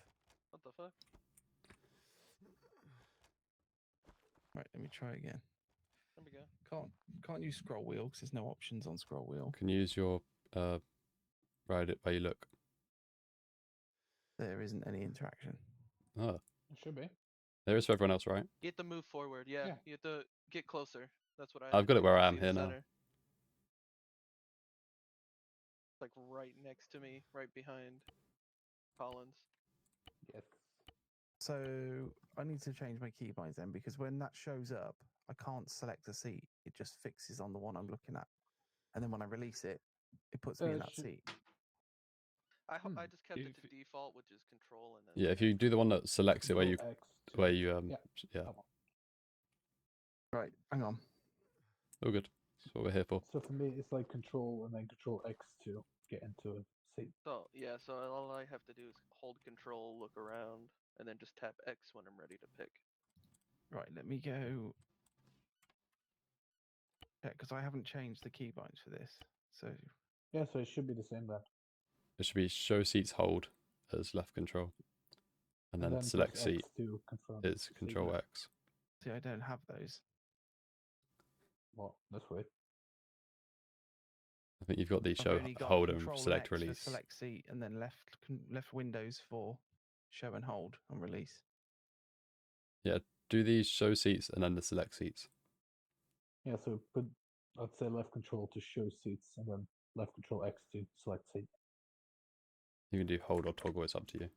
What the fuck? Right, let me try again. There we go. Can't use scroll wheel because there's no options on scroll wheel. Can you use your ride it where you look? There isn't any interaction. Oh, It should be. there is for everyone else, right? You have to move forward. Yeah, Yeah. you have to get closer. That's what I. I've had got to it do where to I am see the here now. center. It's like right next to me, right behind Collins. Yes. So I need to change my keybinds then because when that shows up, I can't select a seat. It just fixes on the one I'm looking at, and then when I release it, it puts me in that seat. I Hmm. I just kept it If to default, which is control, and then. Yeah, if you do the one that selects it where you Control X to- where you Yeah. yeah, Come on. Right, hang on. all good. That's what we're here for. So for me, it's like Control and then Control X to get into a seat. So yeah, so all I have to do is hold control, look around, and then just tap X when I'm ready to pick. Right, let me go. Yeah, because I haven't changed the keybinds for this. So Yeah, so it should be the same then. It should be show seats hold as left control, and then press select X seat to confirm. is the seat. control X. see, I don't have those. Well, that's weird. I think you've got the I've show only got hold and Control select X for release. select seat, and then left Windows for show and hold and release. Yeah, do these show seats and then the select seats. Yeah, so put, I'd say left control to show seats and then left control X to select seat. You can do hold or toggle, it's up to you.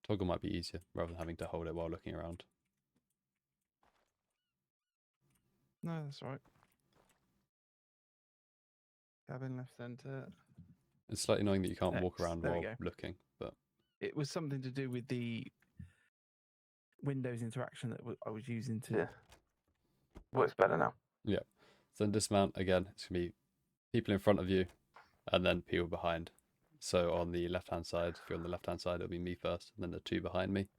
Toggle might be easier rather than having to hold it while looking around. No, that's all right. Cabin left center. It's slightly annoying that you can't walk X, around there we while go. looking, but It was something to do with the Windows interaction that I was using to. Works better now. yeah. So then dismount again, it's going to be people in front of you and then people behind. So on the left hand side, if you're on the left hand side, it'll be me first and then the two behind me.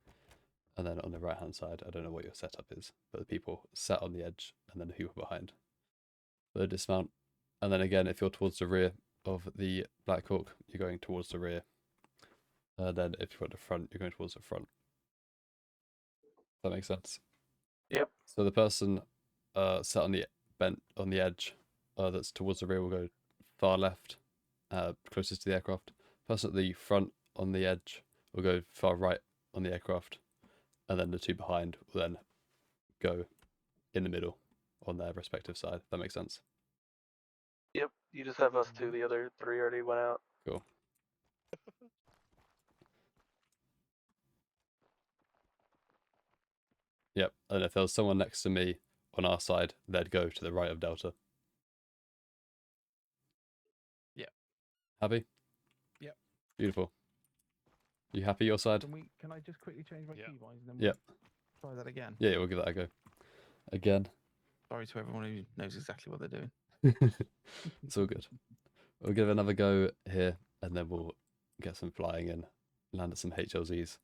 And then on the right hand side, I don't know what your setup is, but the people sat on the edge and then the people behind. The dismount. And then again, if you're towards the rear of the Black Hawk, you're going towards the rear. Then if you're at the front, you're going towards the front. That makes sense? Yep. So the person sat on the edge that's towards the rear will go far left, closest to the aircraft. Person at the front on the edge will go far right on the aircraft, and then the two behind will then go in the middle on their respective side. That makes sense. Yep, you just have us two. The other three already went out. Cool. Yep, and if there was someone next to me on our side, they'd go to the right of Delta. Yep. Happy? Yep. Beautiful. You happy your side? Can I just quickly change my Yeah. keybinds and then Yep. we'll try that again? Yeah, we'll give that a go. Again. Sorry to everyone who knows exactly what they're doing. It's all good. We'll give it another go here, and then we'll get some flying and land at some HLZs.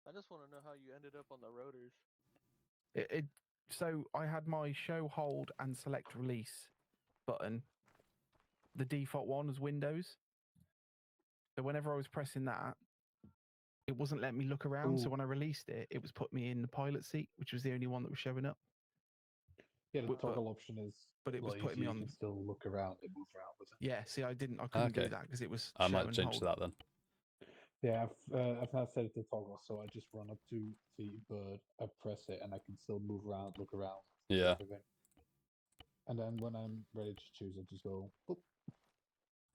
I just want to know how you ended up on the rotors. So I had my show, hold, and select release button. The default one was Windows. So whenever I was pressing that, it wasn't letting me look around. So Ooh. when I released it, it was put me in the pilot seat, which was the only one that was showing up. Yeah, the But- toggle option is. but it was lazy, putting me you on- can still look around and move around with it. Yeah, see, I couldn't do Okay. that because it was. I show might and change hold. to that then. Yeah, I've now set it to toggle, so I just run up to the bird, I press it, and I can still move around, look around. do Yeah. everything. And then when I'm ready to choose, I just go. Boop.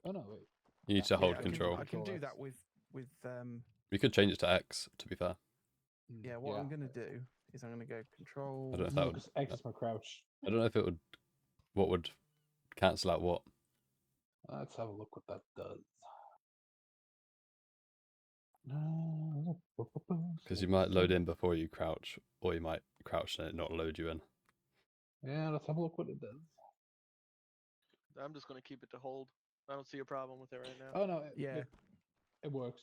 Oh no, wait. You need to Yeah, hold I control. can do Control that X. with We could change it to X, to be fair. yeah. What I'm gonna do is I'm gonna go control. I don't know if No, that would. because X is my crouch. I don't know if it would. What would cancel out what? Let's have a look what that does. Because you might load in before you crouch, or you might crouch and it not load you in. Yeah, let's have a look what it does. I'm just gonna keep it to hold. I don't see a problem with it right now. Oh no, Yeah. it works.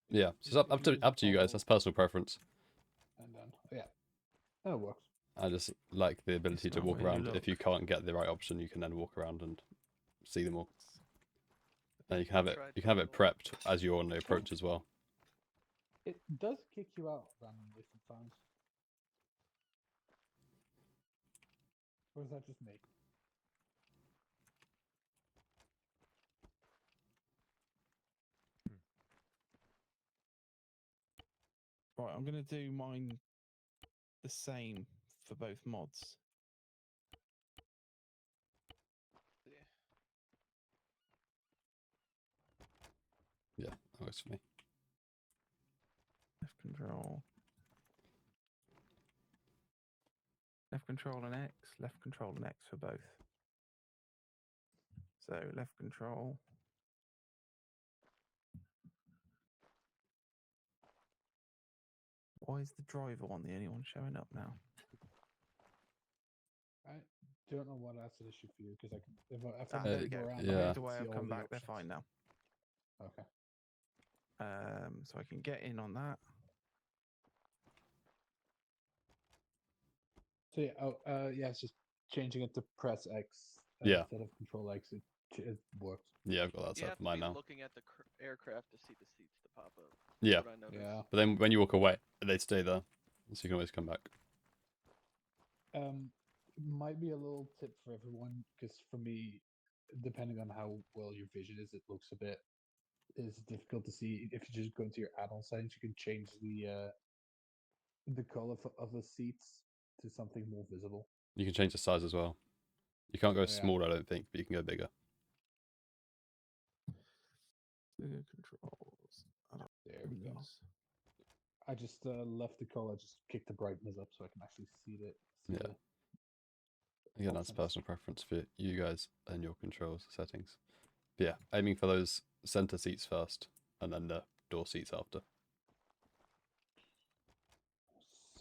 Yeah, so If it's up you use the up to you guys. toggle- That's personal preference. And then yeah, that works. I just like the ability to not walk where you around. If you look. can't get the right option, you can then walk around and see them all. And you can have it. Try You can have it toggle. prepped as you're on the approach as well. It does kick you out randomly sometimes. Or is that just me? Right, I'm going to do mine the same for both mods. Yeah, that works for me. Left control. Left control and X, left control and X for both. So left control. Why is the driver one the only one showing up now? I don't know what that's an issue for you because I can if Ah, I there we move go. around, I yeah. moved away, see I've all come the back, they're options. fine now. Okay. So I can get in on that. So yeah, yeah, it's just changing it to press X Yeah. instead of Control X. It works. Yeah, I've got that You set have for to mine be now. looking at the aircraft to see the seats to pop up. Yeah, What I noticed. Yeah. but then when you walk away, they stay there, so you can always come back. Might be a little tip for everyone because for me, depending on how well your vision is, it looks a bit is difficult to see. If you just go into your add-on settings, you can change the color of the seats to something more visible. You can change the size as well. You can't go Yeah. small, I don't think, but you can go bigger. Controls. There we go. I just left the color, just kicked the brightness up so I can actually see the. Yeah. Again, that's options. personal preference for you guys and your controls settings. But yeah, aiming for those center seats first, and then the door seats after.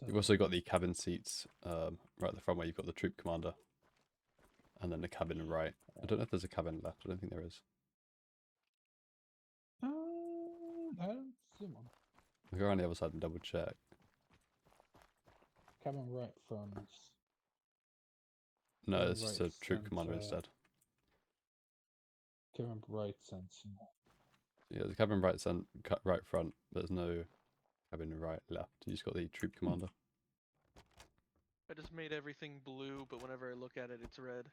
You've also got the cabin seats right at the front where you've got the troop commander, and then the cabin right. I don't know if there's a cabin left. I don't think there is. I don't see one. I'll go around the other side and double check. Cabin right front. No, Cabin it's just right a troop commander center. instead. Cabin right center. Yeah, there's a cabin right right front. There's no cabin right left. You just got the troop commander. I just made everything blue, but whenever I look at it, it's red.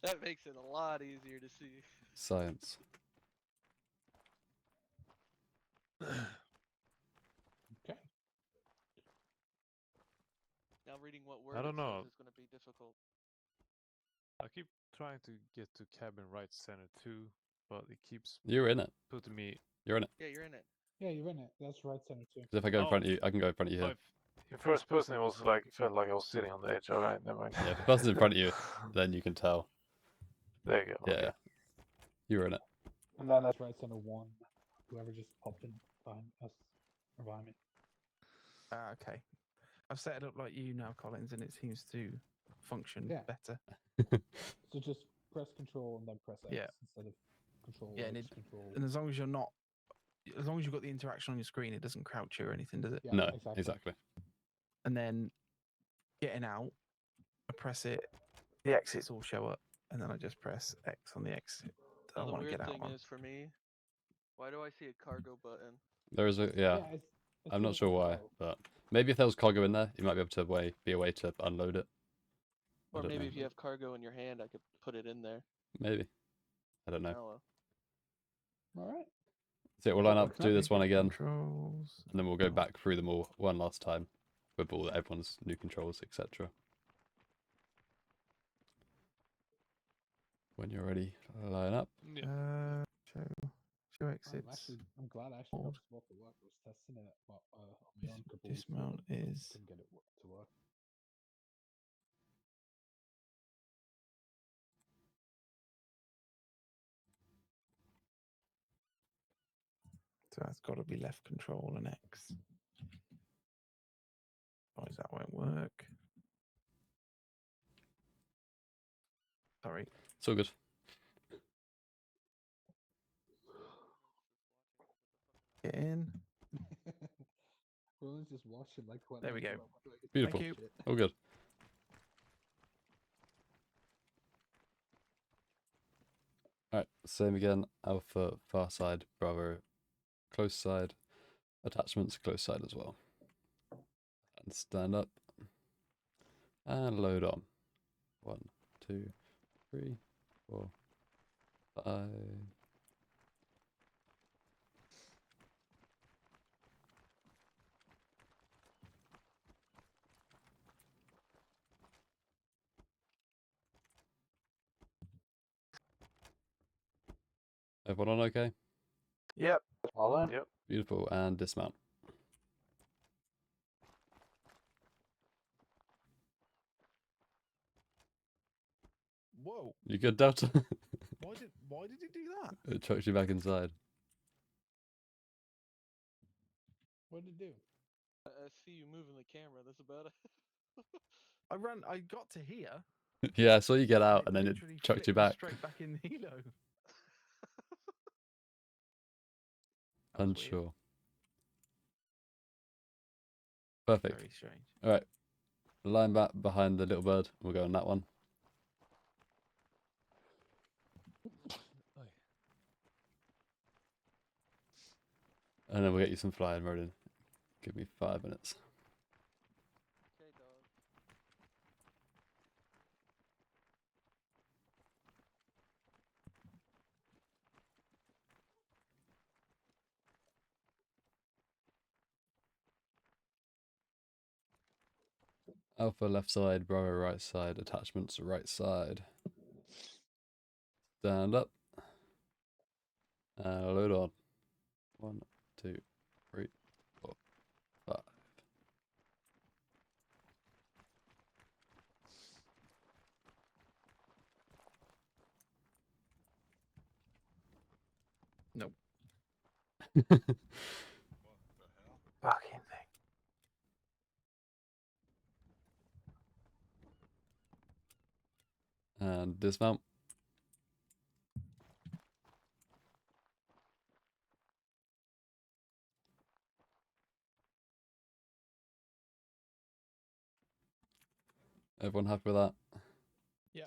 That makes it a lot easier to see. Science. Okay. Now reading what word I it don't know. says is going to be difficult. I keep trying to get to cabin right center too, but it keeps You're in it. putting me. You're in it. Yeah, you're in it. Yeah, you're in it. That's right center too. 'Cause if I go in Oh. front of you, I can go in front of you Oh, here. In first person, it was like felt like I was sitting on the edge. All right, never mind. Yeah, if the person's in front of you, then you can tell. There you go. Yeah, okay. yeah. You're in it. And then that's right center one. Whoever just popped in behind us or behind me. Okay. I've set it up like you now, Collins, and it seems to function Yeah. better. So just press control and then press X Yeah. instead of control Yeah, X, and control. And as long as you're not, as long as you've got the interaction on your screen, it doesn't crouch you or anything, does it? Yeah, No, exactly. And then getting out, I press it, the exits all show up, and then I just press X on the exit that I Now the want to weird get out thing on. is for me, why do I see a cargo button? There is a it's I'm not a sure why, control. but maybe if there was cargo in there, you might be able to be a way to unload it. I Or don't maybe know. if you have cargo in your hand, I could put it in there. Maybe. I don't know. Oh, well. All right. So we'll line up, do this one again, Controls. and then we'll go back through them all one last time with all everyone's new controls, etc. When you're ready, line up. Yeah. Show exits. I'm glad I actually got Hold. this mod to work. I was testing it on my own a couple weeks Dismount ago. And is couldn't get it to work. So that's got to be left control and X. Otherwise that won't work. Sorry. It's all good. Get in. Everyone's just watching like what. There we go. Beautiful. Thank you. All good. Alright, same again. Alpha, far side, Bravo, close side, attachments, close side as well. And stand up. And load on. 1, 2, 3, 4, 5. Everyone on okay? Yep. All in. Yep. Beautiful. And dismount. Whoa. You good, Delta? Why did it do that? It chucks you back inside. What did it do? I see you moving the camera. That's about it. I got to here. Yeah, I saw you get out It and then it literally chucked you flipped me back. straight back in the helo. That was weird. Unsure. Perfect. Very strange. Alright. Line back behind the little bird. We'll go on that one. And then we'll get you some flying, Rodin. Give me 5 minutes. Okay, dog. Alpha left side, Bravo right side, attachments right side. Stand up. And load on. 1, 2, 3, 4, 5. Nope. What the hell? Fucking thing. And dismount. Everyone happy with that? Yeah.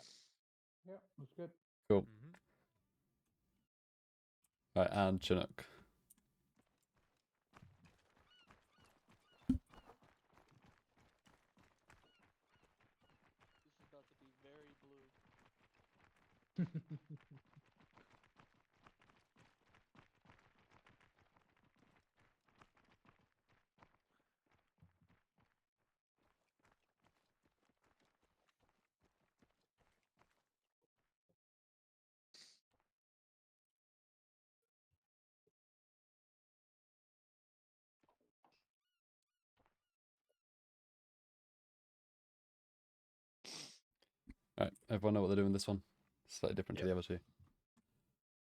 Yeah, that's good. Cool. Mm-hmm. Right, and Chinook. This is about to be very blue. Alright, everyone know what they're doing this one? Slightly different to the other two.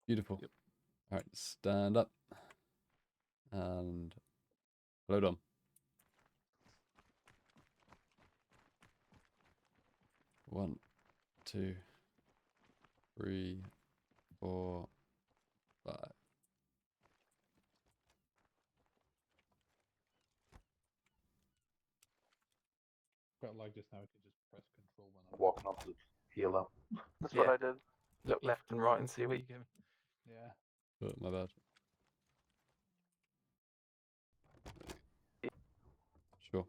Beautiful. Yep. Alright, stand up. And load on. 1, 2, 3, 4, 5. Quite like just now. I can just press control when I'm Walking up to the helo. That's Yeah. what I did. Look left and right and see what you get. Yeah. Oh, my bad. Sure.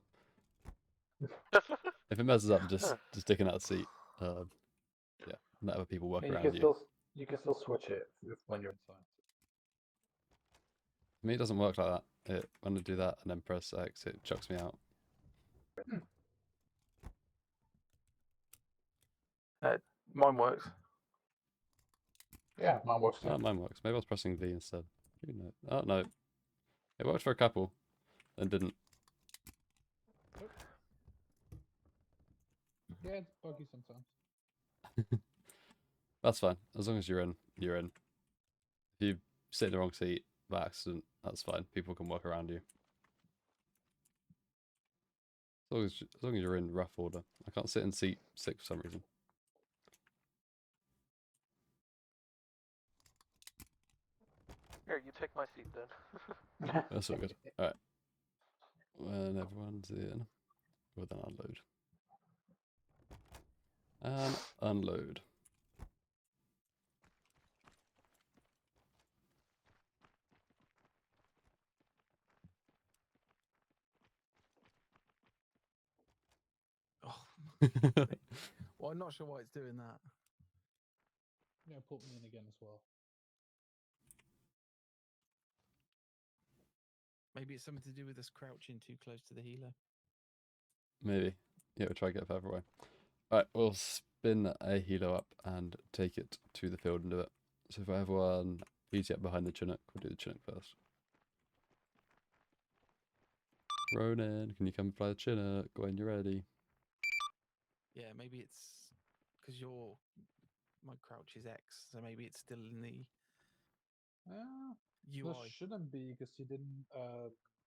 If it messes up, just stick in that seat. Yeah, let other people work And around you can still switch it when you're inside. For me, it doesn't work like that. When I do that and then press X, it chucks me out. Mine works. Yeah, mine works too. Oh, mine works. Maybe I was pressing V instead. Who knows? Oh, no. It worked for a couple, then didn't. Yeah, it's buggy sometimes. That's fine. As long as you're in, you're in. If you sit in the wrong seat, by accident, that's fine. People can work around you. As long as you're in rough order. I can't sit in seat 6 for some reason. Here, you take my seat then. That's all good. Alright. When everyone's in, we'll then unload. And unload. Oh, well, I'm not sure why it's doing that. Yeah, put me in again as well. Maybe it's something to do with us crouching too close to the healer. Maybe. Yeah, we'll try to get further away. Alright, we'll spin a healer up and take it to the field and do it. So for everyone who's yet behind the Chinook, we'll do the Chinook first. Ronan, can you come fly the Chinook when you're ready? Yeah, maybe it's because my crouch is X, so maybe it's still in the There UI. shouldn't be because you didn't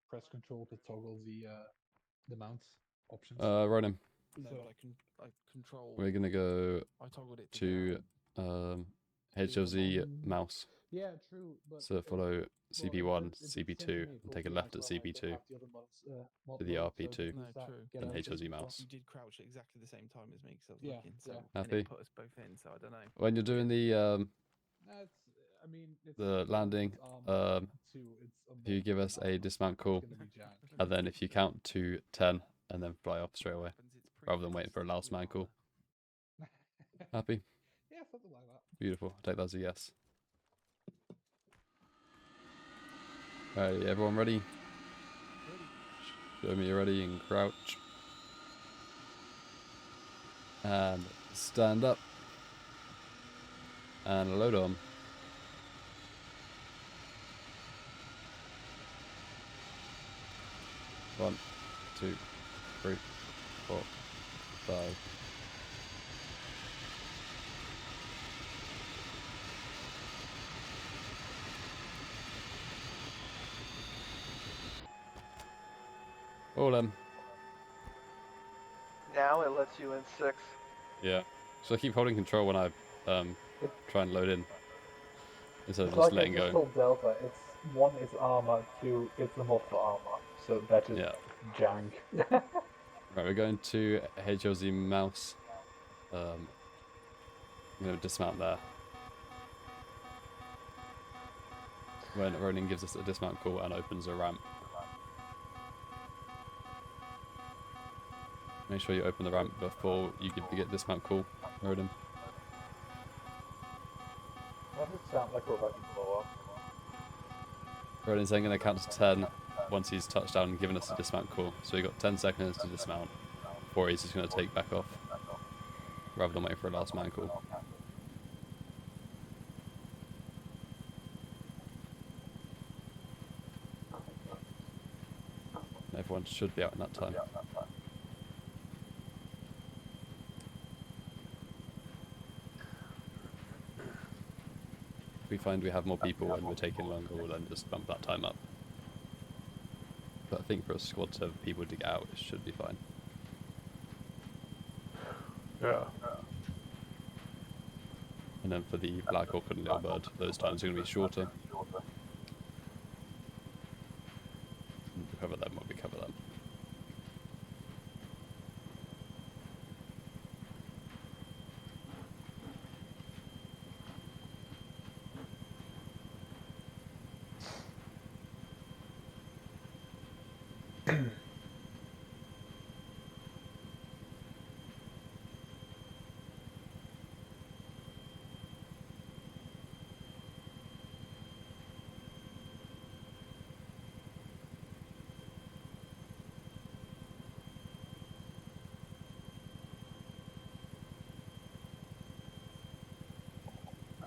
press control to toggle the mount options. Ronan, No, So- but I control. we're gonna go I toggled it to HLZ on- mouse. Yeah, true. But So follow CP1, it's the same CP2, thing and for take a VR left as at well, like, they CP2, have the other mod to the mode, so RP2, just use No, that, true. get and out of HLZ it, mouse. You did crouch at exactly the same time as me, because I was Yeah, looking. So yeah. and Happy? it put us both in. So I don't know. When you're doing the I mean, it's the landing, it's armor too. It's if you give us a dismount call, It's gonna be jank. and then if you count to 10, and then fly off straight away, Happens, it's rather than waiting for a last pre-fixed man call. armor. Happy? Yeah, something like that. Beautiful. I'll take that as a yes. Alright, everyone ready? Show me you're ready and crouch. And stand up. And load on. One, 2, 3, 4, 5. All them. Now it lets you in 6. Yeah. So I keep holding control when I try and load in. Instead of It's just like I letting just go. told Delta, it's one is armor, two it's a mod for armor. So that is Yeah. jank. Right, we're going to HLZ mouse. I'm going to dismount there. When Ronin gives us a dismount call and opens a ramp. Make sure you open the ramp before you get dismount call, Ronin. That does sound like we're about to blow up. Ronin's then going to count to 10 once he's touched down and given us a dismount call. So we've got 10 seconds to dismount before he's just going to take back off, rather than waiting for a last man call. Everyone should be out in that time. If we find we have more people and we're taking longer, we'll then just bump that time up. But I think for a squad of people to get out, it should be fine. Yeah. And then for the Black Hawk and Little Bird, those times are going to be shorter. We'll cover them when we cover them.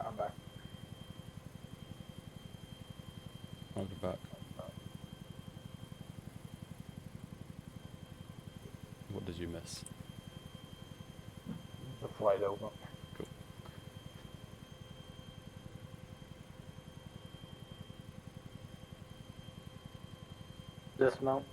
I'm back. I'll go back. What did you miss? The flight over. Cool. dismount.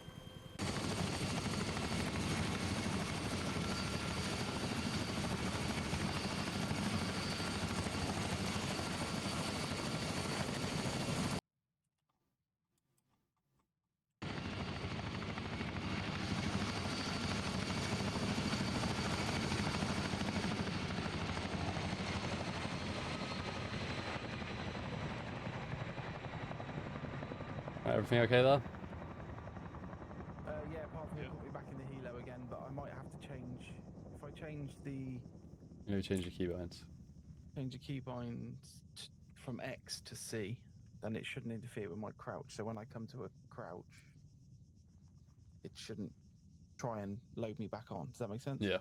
Everything okay there? Yeah, apart from Yeah. it put me back in the helo again, but I might have to change. If I change the Maybe change the keybinds. keybinds from X to C, then it shouldn't interfere with my crouch. So when I come to a crouch, it shouldn't try and load me back on. Does that make sense? Yeah.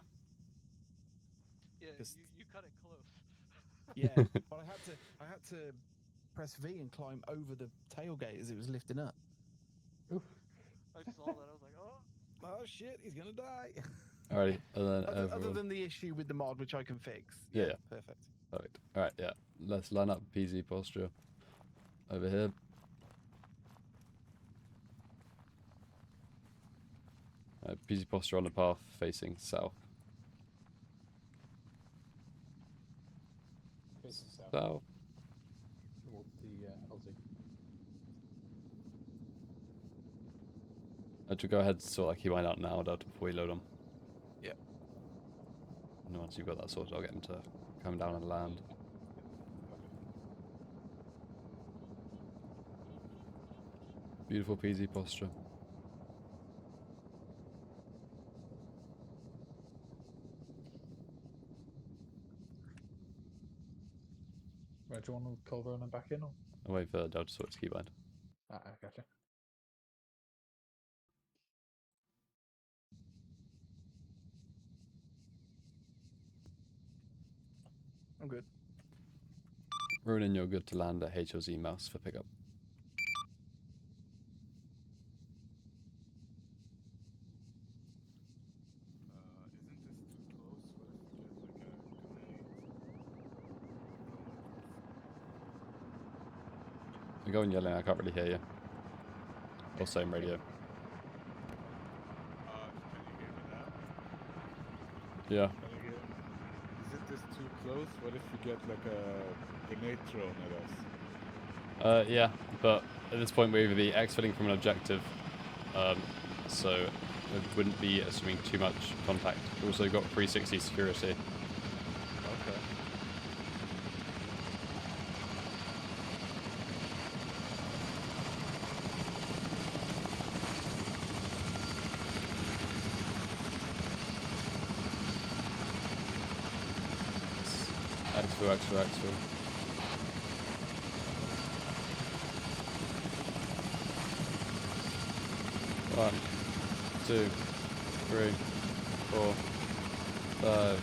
Yeah, 'Cause- you cut it close. Yeah, but I had to press V and climb over the tailgate as it was lifting up. Oof. I saw that. I was like, oh. Oh shit, he's gonna die. Alrighty, and then Other everyone. than the issue with the mod, which I can fix. Yeah. Perfect. Perfect. Alright, yeah. Let's line up PZ posture over here. PZ posture on the path facing south. Facing south South. towards the LZ. To go ahead and sort like keybind out now, Delta, before we load them. Yeah. And once you've got that sorted, I'll get them to come down and land. Beautiful PZ posture. Right, do you want to call Ronan back in? Or? I'll wait for Delta to sort its keybind. I gotcha. I'm good. Ronan, you're good to land at HOZ mouse for pickup. Isn't this too close? What if we get like a grenade? You're going yelling, I can't really hear you. Or same radio. Can you hear me now? Yeah. Can you hear? Isn't this too close? What if we get like a grenade thrown at us? Yeah, but at this point we're either be exfilling from an objective, so it wouldn't be assuming too much contact. We've also got 360 security. Okay. Exfil. 1, 2, 3, 4, 5.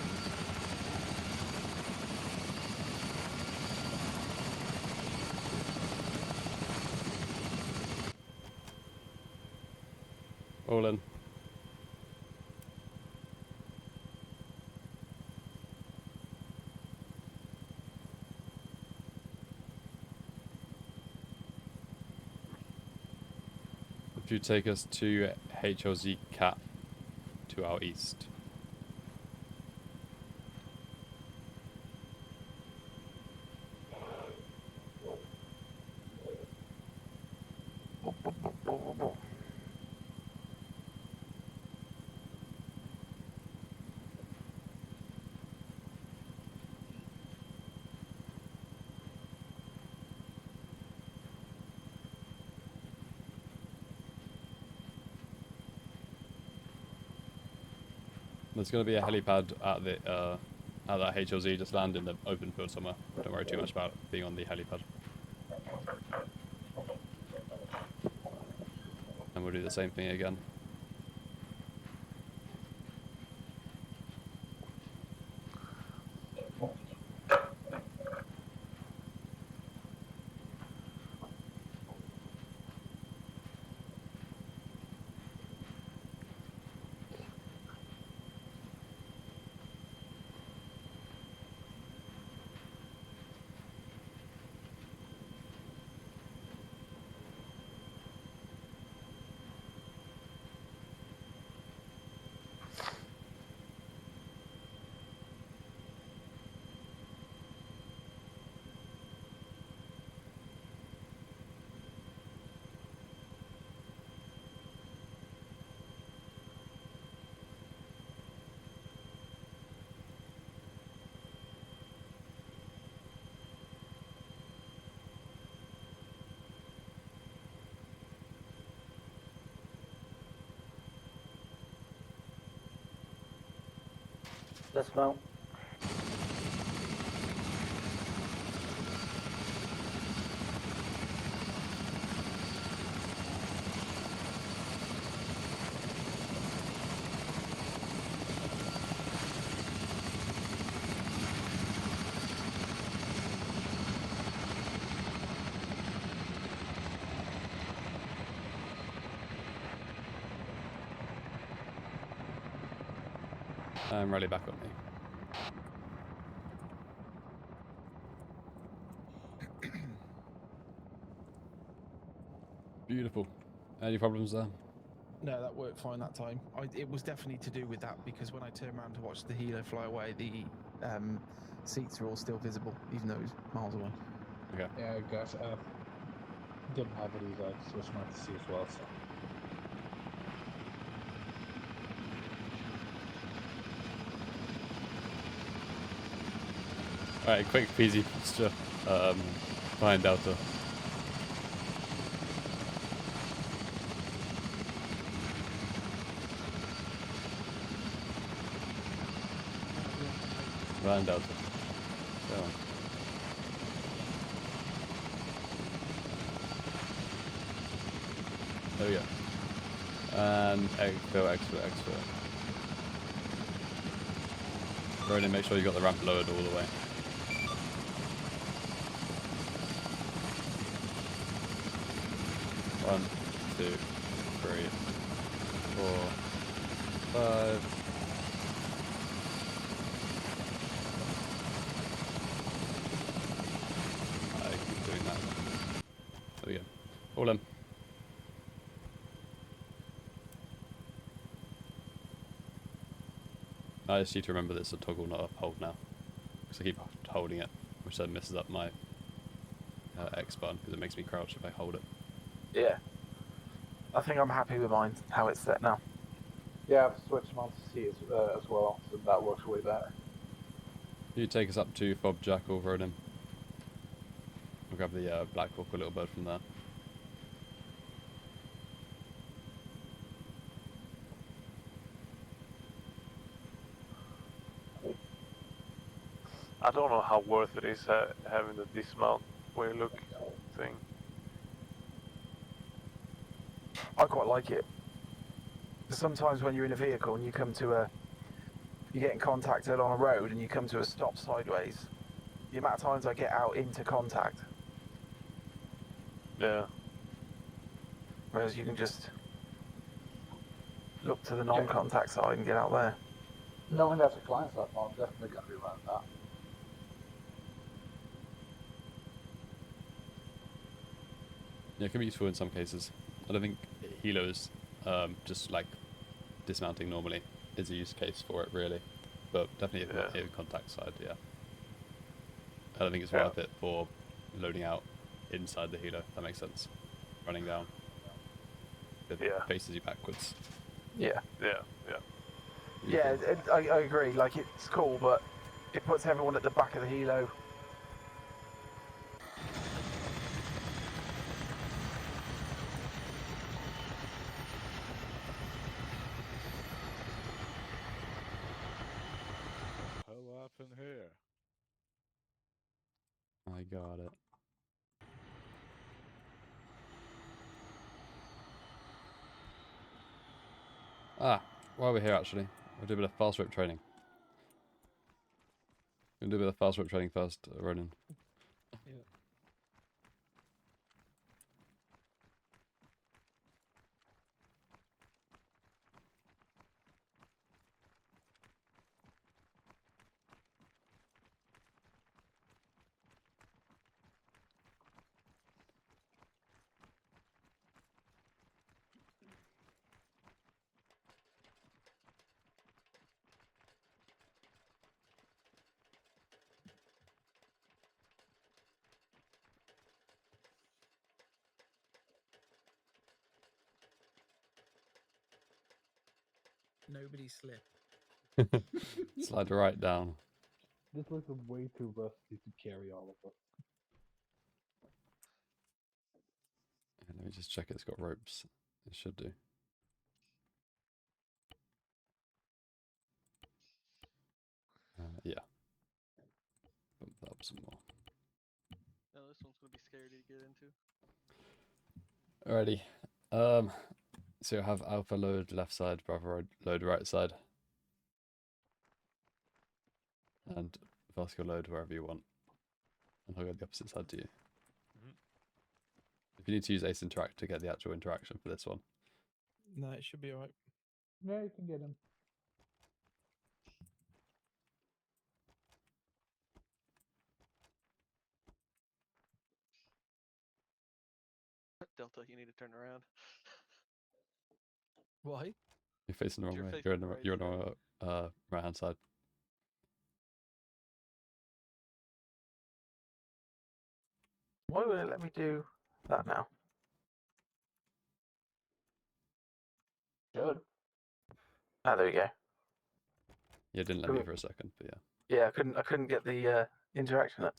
All in. If you take us to HLZ Cap to our east. There's going to be a helipad at the at that HLZ. Just land in the open field somewhere. Don't worry too much about being on the helipad. And we'll do the same thing again. Dismount. And rally back on me. Beautiful. Any problems there? No, that worked fine that time. It was definitely to do with that because when I turned around to watch the helo fly away, the seats are all still visible, even though it was miles away. Okay. Yeah, gosh, didn't have it either. I switched mine to C as well, so. Alright, quick peasy posture behind Delta. Behind Delta. Go on. There we go. And Exfil. Ronan, make sure you got the ramp lowered all the way. One, two, three, 4, 5. I keep doing that. There we go. All in. I just need to remember that it's a toggle, not a hold now. Because I keep holding it, which then messes up my X button because it makes me crouch if I hold it. Yeah. I think I'm happy with mine, how it's set now. Yeah, I've switched mine to C as well, so that works way better. You take us up to Fob Jackal, Ronan. We'll grab the Black Hawk, a little bird from there. I don't know how worth it is having the dismount where you look thing. I quite like it. Sometimes when you're in a vehicle and you come to you're getting contacted on a road and you come to a stop sideways, the amount of times I get out into contact. Yeah. Whereas you can just look to the non-contact side and get out there. Knowing that's a client side, I'm definitely going to be running that. Yeah, it can be useful in some cases. I don't think helos, just like dismounting normally, is a use case for it really. But definitely if in contact side, yeah. I don't think it's worth it for loading out inside the helo, if that makes sense. Running down. It faces you backwards. Yeah. Yeah. I agree. Like, it's cool, but it puts everyone at the back of the helo. What happened here? I got it. Ah, while we're here actually, we'll do a bit of fast rope training. We'll do a bit of fast rope training first, Ronan. Yeah. Nobody slip. Slide right down. This looks way too rusty to carry all of us. Let me just check it's got ropes. It should do. grab some more. No, this one's gonna be scary to get into. Alrighty. So you have alpha load left side, bravo load right side, and vascular load wherever you want. And I'll go the opposite side to you. If you need to use Ace Interact to get the actual interaction for this one. No, it should be alright. Yeah, you can get him. Delta, you need to turn around. Why? You're facing the wrong You're way. facing You're on the the right you're on the right hand side. Why would it let me do that now? Good. Ah, there we go. Yeah, it didn't let me Cool. for a second, but yeah. Yeah, I couldn't get the interaction up.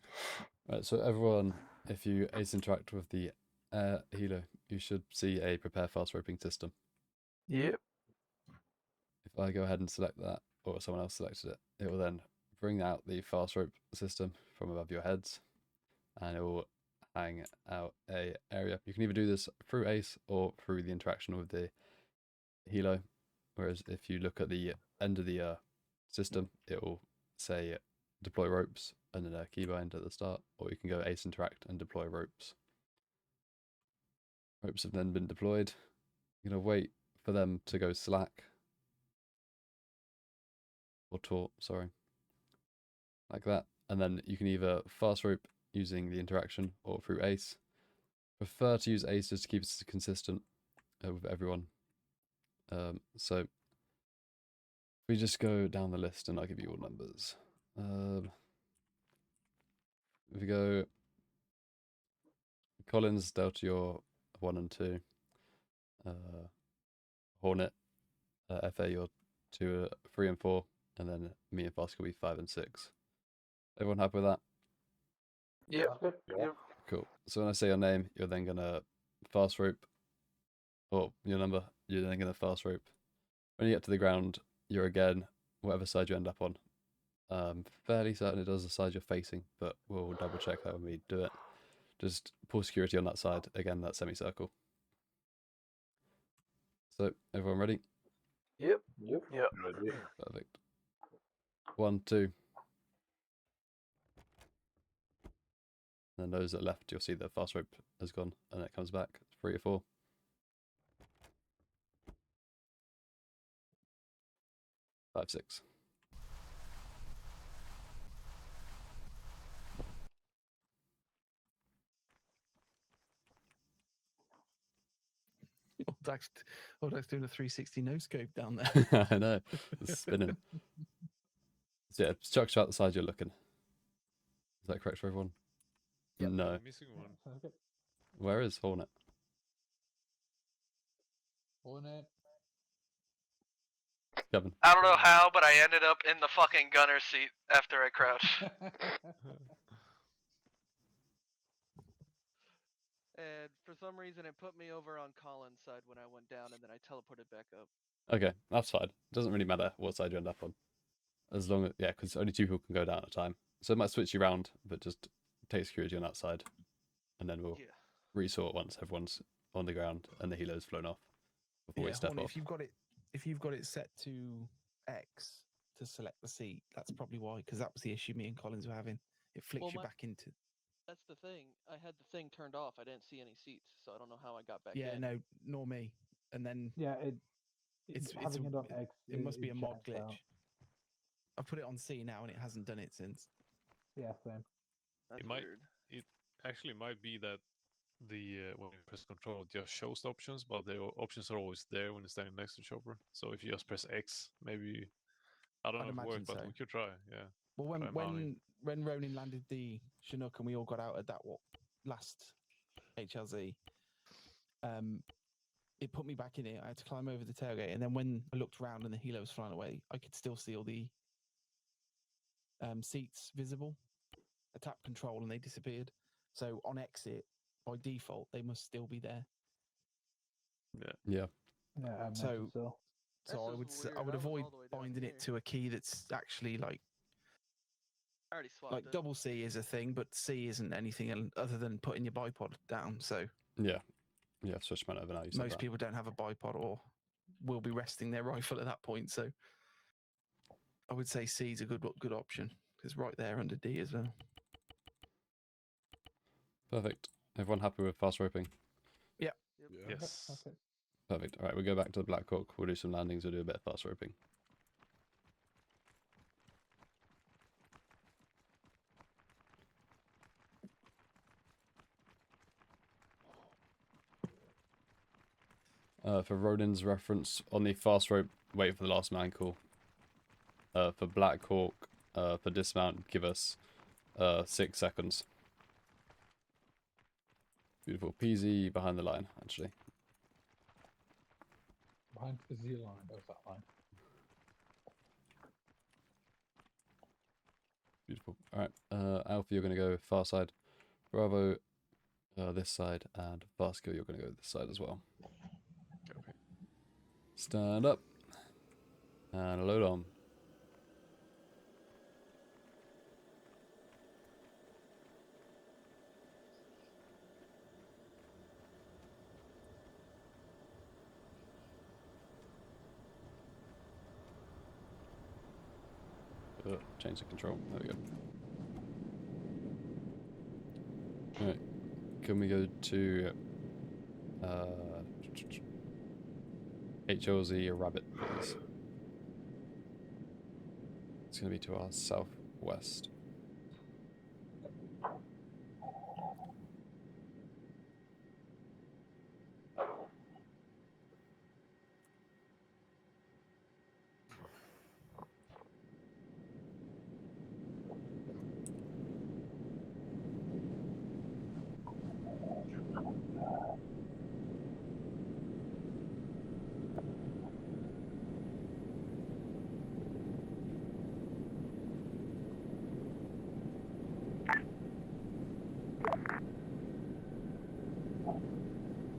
Right, so everyone, if you Ace Interact with the healer, you should see a prepare fast roping system. Yep. If I go ahead and select that, or someone else selected it, it will then bring out the fast rope system from above your heads, and it will hang out a area. You can either do this through Ace or through the interaction with the helo. Whereas if you look at the end of the system, it will say deploy ropes and then a keybind at the start, or you can go Ace Interact and deploy ropes. Ropes have then been deployed. You're going to wait for them to go slack. Or taut, sorry. Like that. And then you can either fast rope using the interaction or through Ace. Prefer to use Ace just to keep it consistent with everyone. So if we just go down the list and I'll give you all numbers. If we go Collins, Delta, you're 1 and 2. Hornet, FA, you're 2, 3 and 4. And then me and Fosk will be 5 and 6. Everyone happy with that? Yep. Good. Yeah. Yep. Cool. So when I say your name, you're then going to fast rope. Or your number, you're then going to fast rope. When you get to the ground, you're again, whatever side you end up on. Fairly certain it does the side you're facing, but we'll double check that when we do it. Just pull security on that side. Again, that semicircle. So, everyone ready? Yep. Yep. Yep. Ready. Perfect. 1, 2. And then those that left, you'll see the fast rope has gone, and it comes back. 3 or 4. 5, 6. Oldak's doing a 360 no scope down there. I know. It's spinning. So yeah, structure out the side you're looking. Is that correct for everyone? Yep. No. I'm missing one. Sounds good. Where is Hornet? Hornet. Kevin. I don't know how, but I ended up in the fucking gunner seat after I crouched. And for some reason, it put me over on Colin's side when I went down, and then I teleported back up. Okay, that's fine. Doesn't really matter what side you end up on. As long as, yeah, because only 2 people can go down at a time. So it might switch you around, but just take security on that side. And then we'll Yeah. resort once everyone's on the ground and the helo's flown off before we step Hornet, off. if you've got it set to X to select the seat, that's probably why, because that was the issue me and Collins were having. It flicks Well, you back into. That's the thing. I had the thing turned off. I didn't see any seats, so I don't know how I got back Yeah, in. no, nor me. And then Yeah, it's having it on X. it must be a mod jacks glitch. out. I've put it on C now and it hasn't done it since. Yeah, same. That's It might- weird. It actually might be that the when you press control, it just shows the options, but the options are always there when you're standing next to Chopper. So if you just press X, maybe I don't I'd know if it imagine works, but so. we could try. Yeah. Well, Try mounting. when Ronin landed the Chinook and we all got out at that last HLZ, it put me back in it. I had to climb over the tailgate, and then when I looked around and the helo was flying away, I could still see all the seats visible. I tapped control and they disappeared. So on exit, by default, they must still be there. Yeah. Yeah, I imagine So- so. That's So just I would weird. I would I was avoid all the way down binding here. it to a key that's actually like I already swapped Like it. double C is a thing, but C isn't anything other than putting your bipod down. So Yeah. Yeah, I've switched mine over now. You said most that. people don't have a bipod or will be resting their rifle at that point. So I would say C is a good option. It's right there under D as well. Perfect. Everyone happy with fast roping? Yep. Yeah. Yes. Okay. Perfect. All right, we'll go back to the Black Hawk. We'll do some landings. We'll do a bit of fast roping. For Rodin's reference, on the fast rope, wait for the last man call. For Black Hawk, for dismount, give us 6 seconds. Beautiful. PZ behind the line, actually. Behind the Z line. There's that line. Beautiful. All right. Alpha, you're going to go far side. Bravo, this side. And Vasco, you're going to go this side as well. Copy. Stand up. And load on. Change the control. There we go. Alright. Can we go to HLZ or Rabbit, please? It's going to be to our southwest.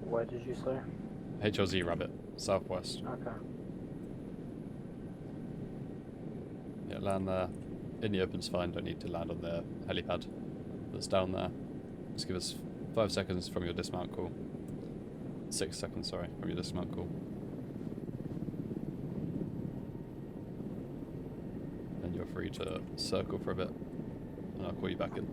Where did you say? HLZ Rabbit, southwest. Okay. Yeah, land there. In the open's fine, don't need to land on the helipad that's down there. Just give us 5 seconds from your dismount call. 6 seconds, sorry, from your dismount call. And you're free to circle for a bit, and I'll call you back in.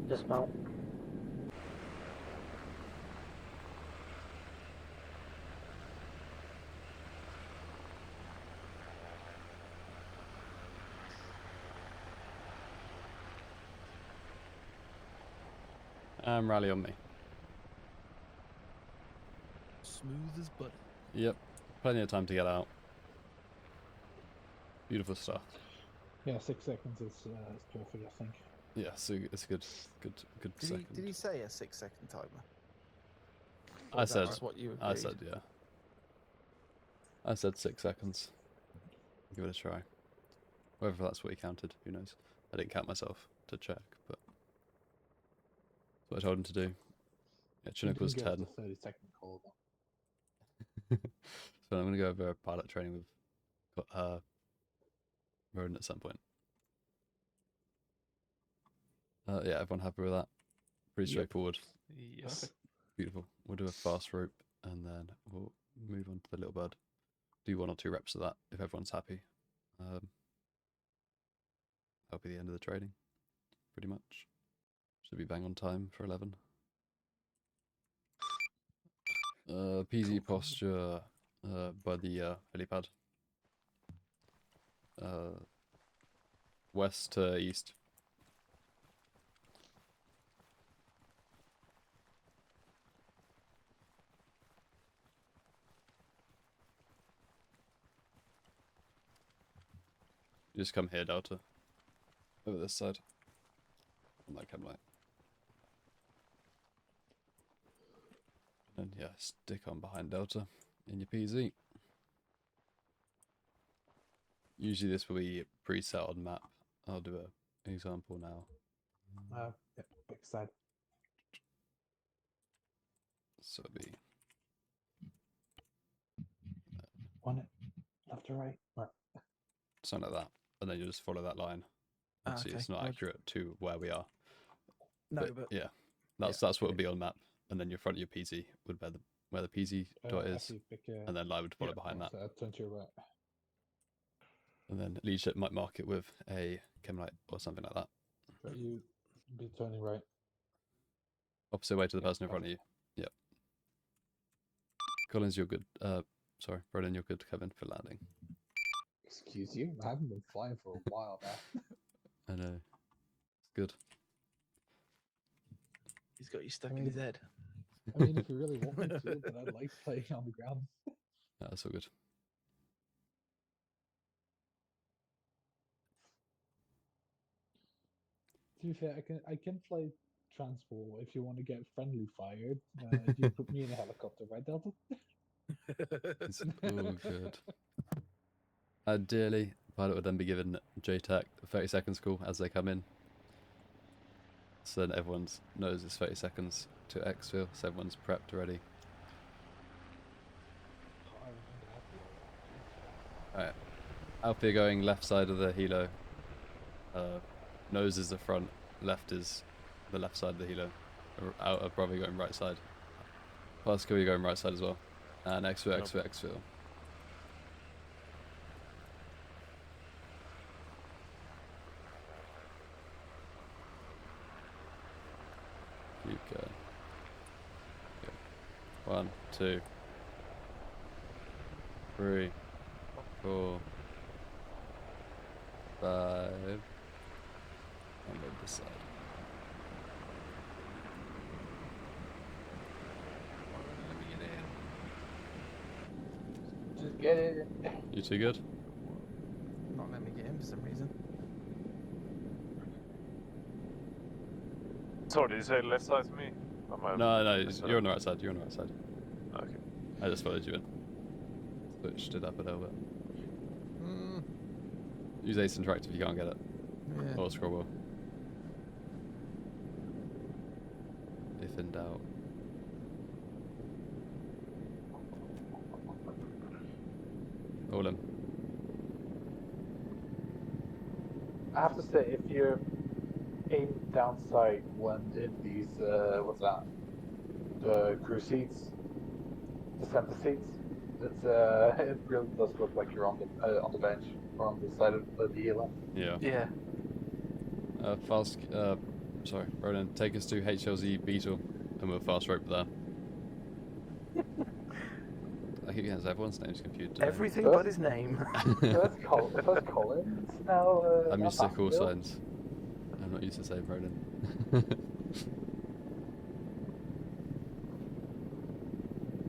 Dismount. Rally on me. Smooth as butter. Yep, plenty of time to get out. Beautiful stuff. Yeah, 6 seconds is perfect, I think. Yeah, so it's a good second. Did he say a 6-second timer? I Or is that said, just what you I agreed? said, yeah. I said 6 seconds. Give it a try. Whether that's what he counted, who knows? I didn't count myself to check, but that's what I told him to do. Yeah, Chinook was Give us 10. the 30-second call, though. So I'm going to go over pilot training with Ronan at some point. Yeah, everyone happy with that? Pretty Yep. straightforward. Yes. Beautiful. We'll do a fast rope and then we'll move on to the little bird. Do 1 or 2 reps of that if everyone's happy. That'll be the end of the training, pretty much. Should be bang on time for 11. PZ posture by the helipad. West to east. You just come here, Delta. Over this side. On that cam light. And yeah, stick on behind Delta in your PZ. Usually this will be preset on map. I'll do an example now. Yeah, back side. So it'll be 1 left to right. Right. something like that. And then you just follow that line. Obviously it's not accurate to where we are. No, but yeah. That's what would be on map. And then your front of your PZ would be where the PZ dot is. And then line would follow behind that. So turn to your right. And then leadership might mark it with a chem light or something like that. So you be turning right. Opposite way to the person in front of you. Yep. Collins, you're good. Sorry, Broden, you're good. Kevin, for landing. Excuse you? I haven't been flying for a while now. I know. It's good. He's got you stuck in his head. I mean, if you really want me to, but I like playing on the ground. That's all good. To be fair, I can fly transport if you want to get friendly fired. You put me in a helicopter, right, Delta? It's all good. Ideally, pilot would then be given JTAC 30 seconds call as they come in. So then everyone knows it's 30 seconds to exfil, so everyone's prepped ready. Alright. Alpha going left side of the helo. Nose is the front, left is the left side of the helo. Out of Bravo going right side. Pascal, you're going right side as well. And exfil, exfil, exfil. Keep going. Go. 1, 2, 3, 4, 5. And then this side. Just get it. You too good? Not letting me get in for some reason. Sorry, did you say left side to me? No, you're on the right side. You're on the right side. Okay. I just followed you in. Switched it up a little bit. Use Ace Interact if you can't get it. Yeah. Or scroll wheel. If in doubt. All in. I have to say, if you're aim downside when in these, what's that? The crew seats, the center seats, it's it really does look like you're on the bench or on the side of the helo. Yeah. Yeah. Sorry, Ronan, take us to HLZ Beetle and we'll fast rope there. I keep getting everyone's names confused today. Everything but his name. That's Collins now. I'm used to not call Bill. signs. I'm not used to saying Ronan.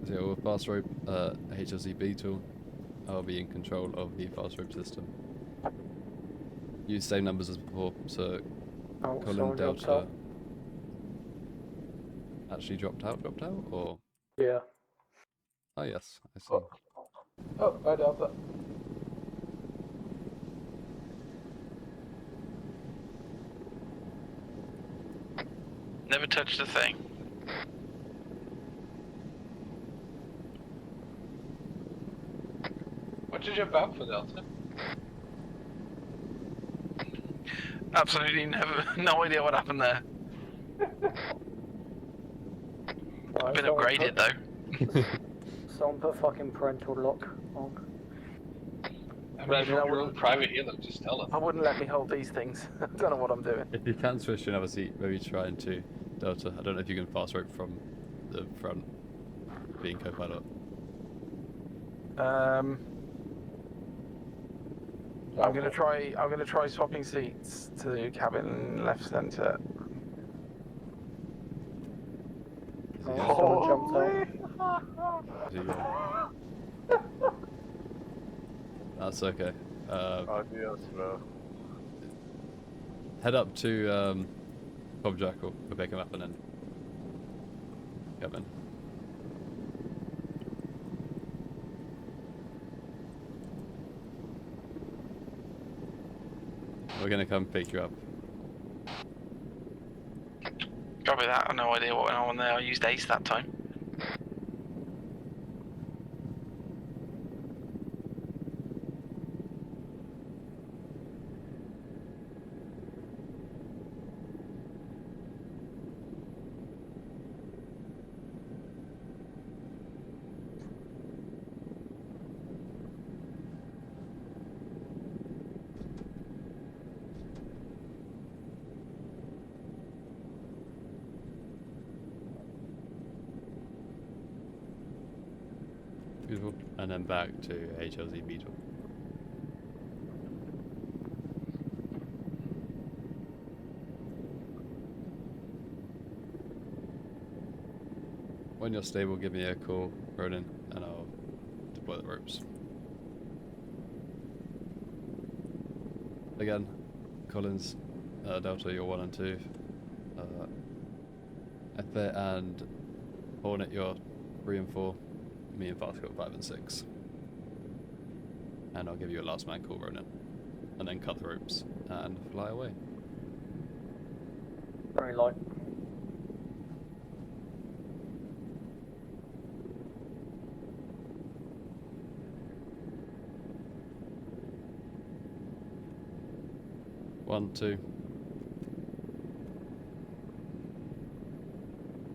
So we'll fast rope HLZ Beetle. I'll be in control of the fast rope system. use same numbers as before. So Oh, Colin someone dropped Delta out. actually dropped out, or Yeah. oh yes, I see. Oh, bye Delta. Never touched the thing. What did you jump out for, Delta? Absolutely never. No idea what happened there. I've been upgraded though. Someone put fucking parental lock on. I mean, Right, if you know you're what- on private here, just tell I them. wouldn't let me hold these things. I don't know what I'm doing. If you can switch to another seat, maybe try into Delta. I don't know if you can fast rope from the front, being co-pilot. I'm gonna try swapping seats to cabin left centre. Oh, someone jumped out. Is he, that's okay. Adios, bro. Head up to Bob Jackal for pick him up and then come in. We're gonna come pick you up. Copy that. I have no idea what went on there. I used Ace that time. Beautiful. And then back to HLZ Beetle. When you're stable, give me a call, Ronan, and I'll deploy the ropes. Again, Collins, Delta, you're 1 and 2. Efe and Hornet, you're 3 and 4. Me and Fast got 5 and 6. And I'll give you a last man call, Ronan. And then cut the ropes and fly away. Very light. One, two,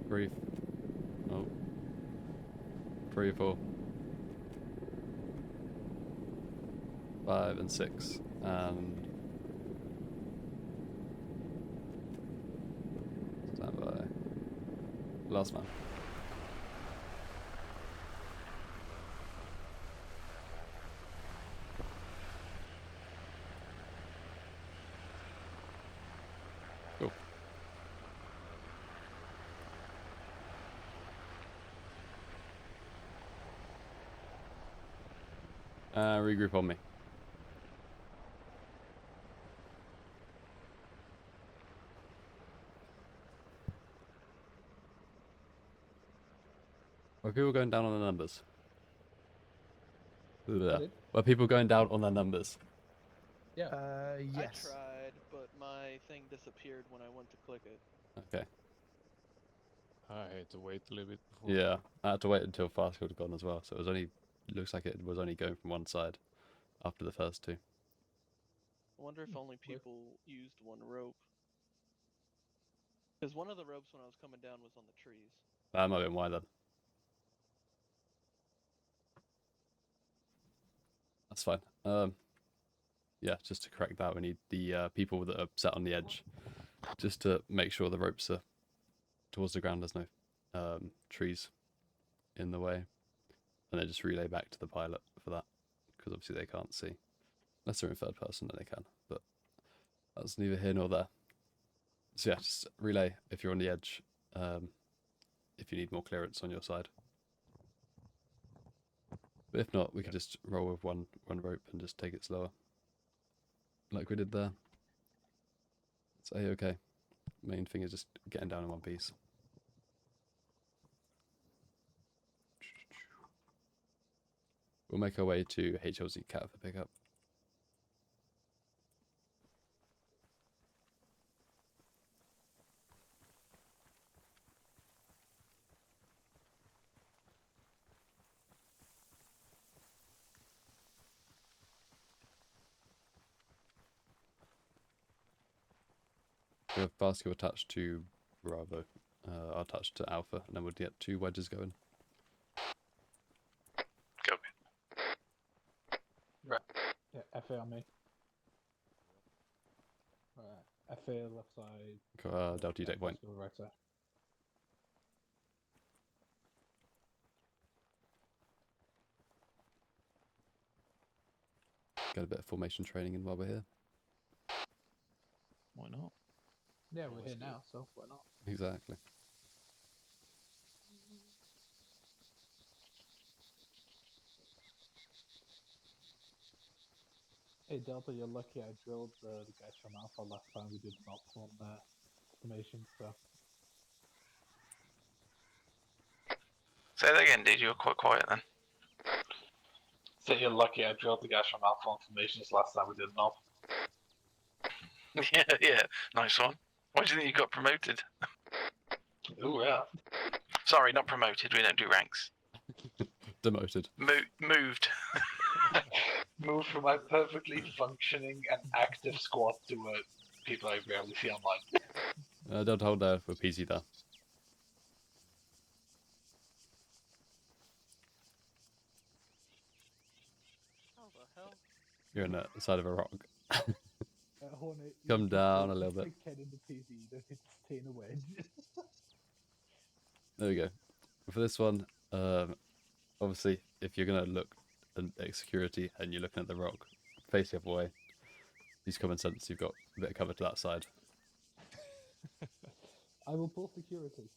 three, oh, 3, 4, 5 and 6, and stand by. Last man. Cool. Regroup on me. Were people going down on the numbers? Pardon? Were people going down on their numbers? Yeah. Yes. I tried, but my thing disappeared when I went to click it. Okay. I had to wait a little bit before. Yeah, I had to wait until Fast had gone as well, so it was only, looks like it was only going from one side after the first two. I wonder if only people used one rope. Because one of the ropes when I was coming down was on the trees. That might have been why then. That's fine. Yeah, just to correct that, we need the people that are sat on the edge, just to make sure the ropes are towards the ground. There's no trees in the way, and then just relay back to the pilot for that, because obviously they can't see unless they're in third person, then they can. But that's neither here nor there. So yeah, just relay if you're on the edge. If you need more clearance on your side. But if not, we can just roll with one rope and just take it slower. like we did there. It's a-okay. Main thing is just getting down in one piece. We'll make our way to HLZ Cat for pickup. We have Basket attached to Bravo, attached to Alpha, and then we'll get 2 wedges going. Copy. Yeah, FA on me. FA left side. Delta deck point. Basket right side. Get a bit of formation training in while we're here. Why not? Yeah, we're here now, so why not? Exactly. Hey Delta, you're lucky I drilled the guys from Alpha last time we did not form formation, so. Say that again, dude. You were quite quiet then. So you're lucky I drilled the guys from Alpha on formations last time we did not. Yeah. Nice one. Why do you think you got promoted? Ooh, yeah. Sorry, not promoted. We don't do ranks. Demoted. Moved. Moved from my perfectly functioning and active squad to people I rarely see online. Don't hold there for PC there. How the hell? You're on the side of a rock. Hornet, Come down a little bit. Stick 10 in the PC, you don't hit to stay in a wedge. There we go. For this one, obviously, if you're going to look at security and you're looking at the rock, face the other way. Use common sense, you've got a bit of cover to that side. I will pull security.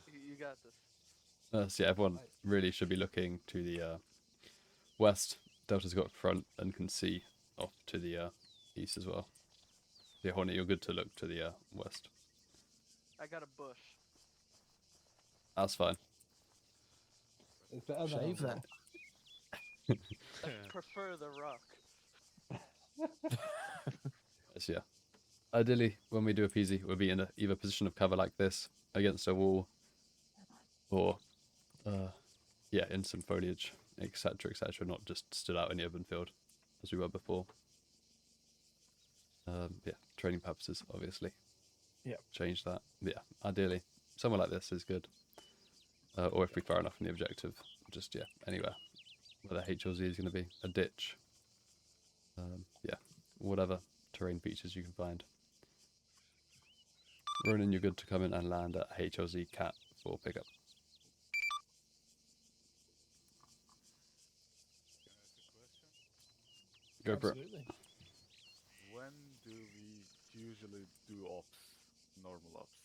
You got this. So yeah, everyone really should be looking to the west. Delta's got front and can see off to the east as well. Yeah, Hornet, you're good to look to the west. I got a bush. That's fine. It's better than Shave a then. rock. I prefer the rock. So yeah, ideally when we do a PZ, we'll be in either position of cover like this against a wall, or yeah, in some foliage, etc., etc. Not just stood out in the open field as we were before. Yeah, training purposes, obviously. Yep. Change that. Yeah, ideally somewhere like this is good. Or if we're far enough from the objective, just yeah, anywhere where the HLZ is going to be, a ditch. Yeah, whatever terrain features you can find. Ronan, you're good to come in and land at HLZ Cat for pickup. Go for it. Absolutely. When do we usually do ops, normal ops?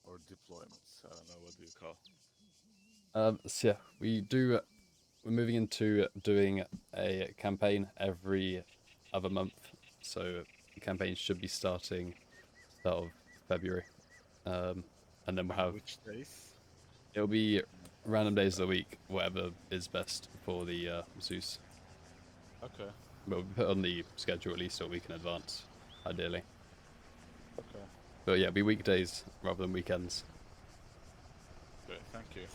Or deployments? I don't know, what do you call? So yeah, we're moving into doing a campaign every other month. So the campaign should be starting start of February. And then we'll have, Which days? it'll be random days of the week, whatever is best for the Zeus. Okay, But we'll put on the schedule at least a week in advance, ideally. okay. But yeah, it'll be weekdays rather than weekends. Good, thank you.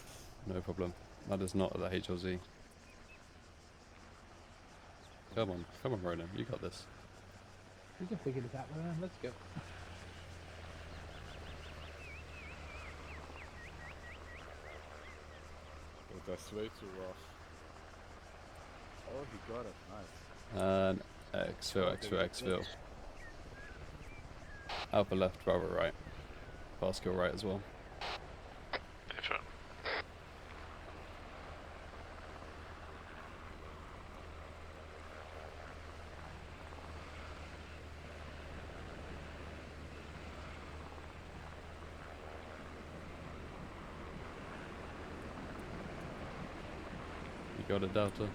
No problem. That is not at the HLZ. Come on, Ronan, you got this. We can figure this out, man. Let's go. But that's way too rough. Oh, he got it, nice. And Exfil. Alpha left, Bravo right. Basket right as well. Different. You got a Delta.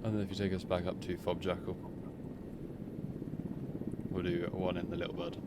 And then if you take us back up to Fob Jackal, we'll do one in the Little Bird.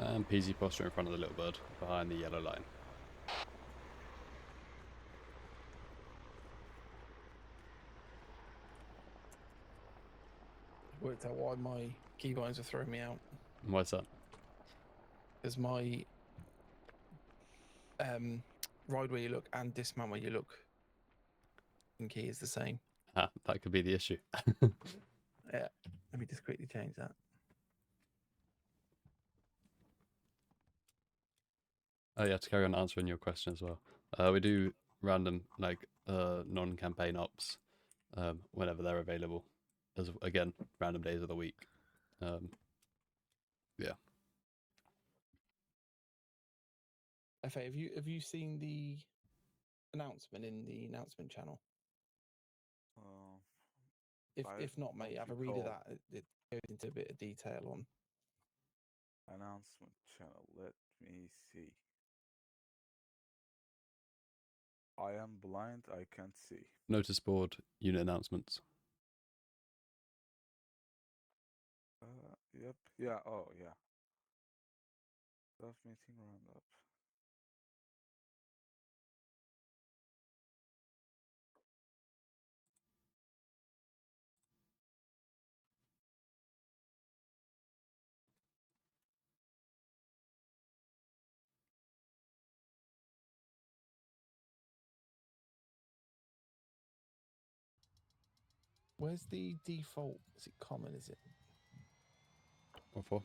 And PZ posture in front of the Little Bird, behind the yellow line. Worked out why my keybinds are throwing me out. Why's that? Because my ride where you look and dismount where you look in key is the same. Ah, that could be the issue. Yeah, let me just quickly change that. Oh yeah, to carry on answering your question as well. We do random, like, non-campaign ops whenever they're available. As again, random days of the week. Yeah. FA, have you seen the announcement in the announcement channel? If not, mate, have a read of that. It goes into a bit of detail on Announcement channel. Let me see. I am blind. I can't see. Notice board, unit announcements. Yep. Yeah. Oh, yeah. Staff meeting roundup. where's the default? Is it common? Is it What for?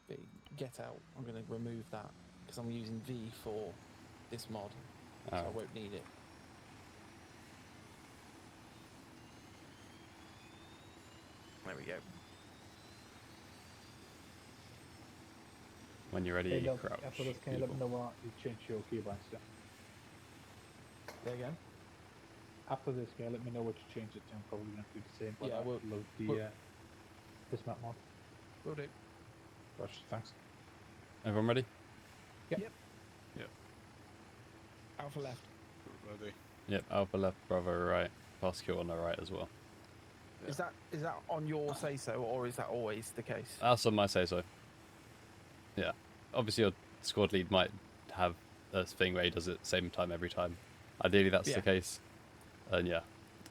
the get out? I'm going to remove that because I'm using V for this mod, so I won't need it. There we go. When you're ready, Hey, look, crouch. after this, can you let me know what you change your keybinds to? There again. After this, can you let me know what you changed it to? I'm probably going to do the same when Yeah, I we'll- load the we'll- dismount mod. Will do. Gosh, thanks. Everyone ready? Yep. Yep. Alpha left. Ready. Yep, Alpha left, Bravo right. Pass kill on the right as well. Is that on your say so, or is that always the case? That's on my say so. Yeah. Obviously your squad lead might have a thing where he does it at the same time every time. Ideally that's Yeah. the case. And yeah,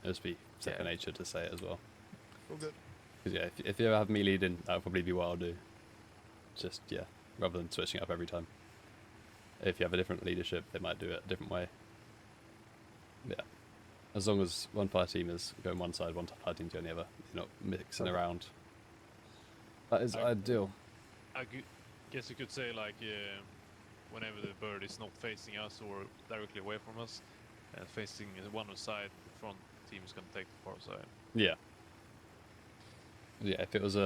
it'll just be second Yeah. nature to say it as well. All good. Because yeah, if you ever have me leading, that'll probably be what I'll do. Just, yeah, rather than switching up every time. If you have a different leadership, they might do it a different way. Yeah. As long as one fire team is going one side, one fire team going the other. You're not mixing around. That is ideal. Guess you could say, like, whenever the bird is not facing us or directly away from us, facing one side, the front team is going to take the far side. Yeah. Yeah, if it was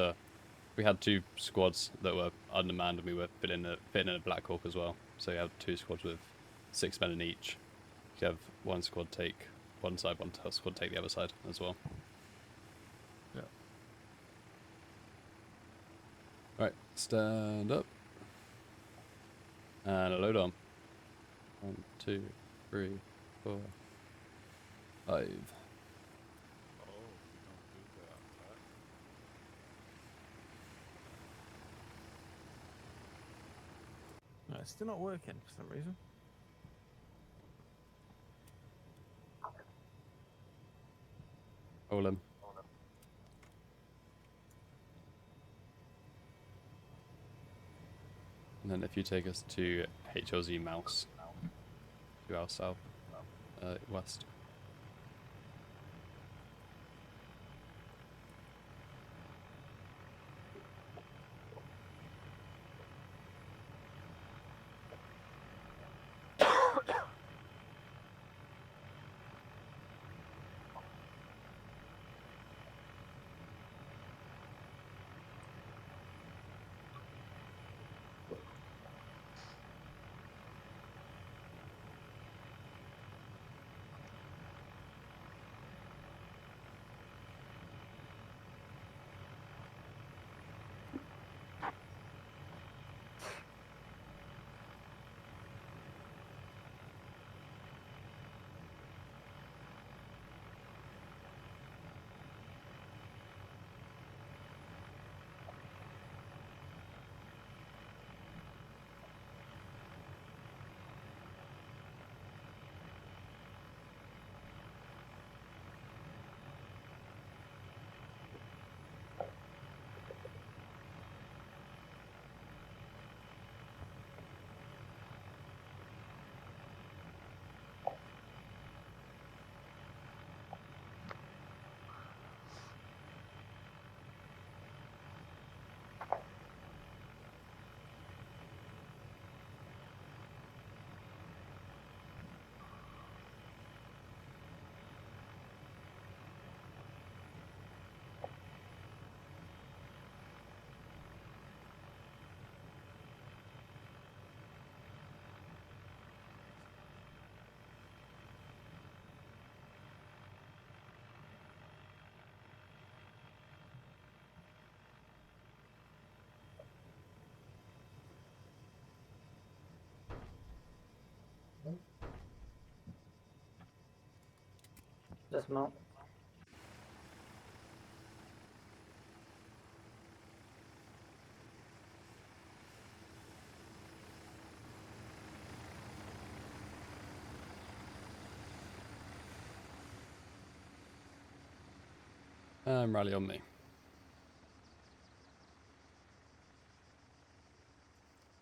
we had two squads that were undermanned and we were fitting in a Black Hawk as well. So you have two squads with 6 men in each. You have one squad take one side, one squad take the other side as well. Yeah. Right, stand up. And a load on. 1, 2, 3, 4, 5. Oh, we don't do the attack. No, it's still not working for some reason. Roll him. And then if you take us to HLZ Mouse, to our south, west. Dismount. Rally on me.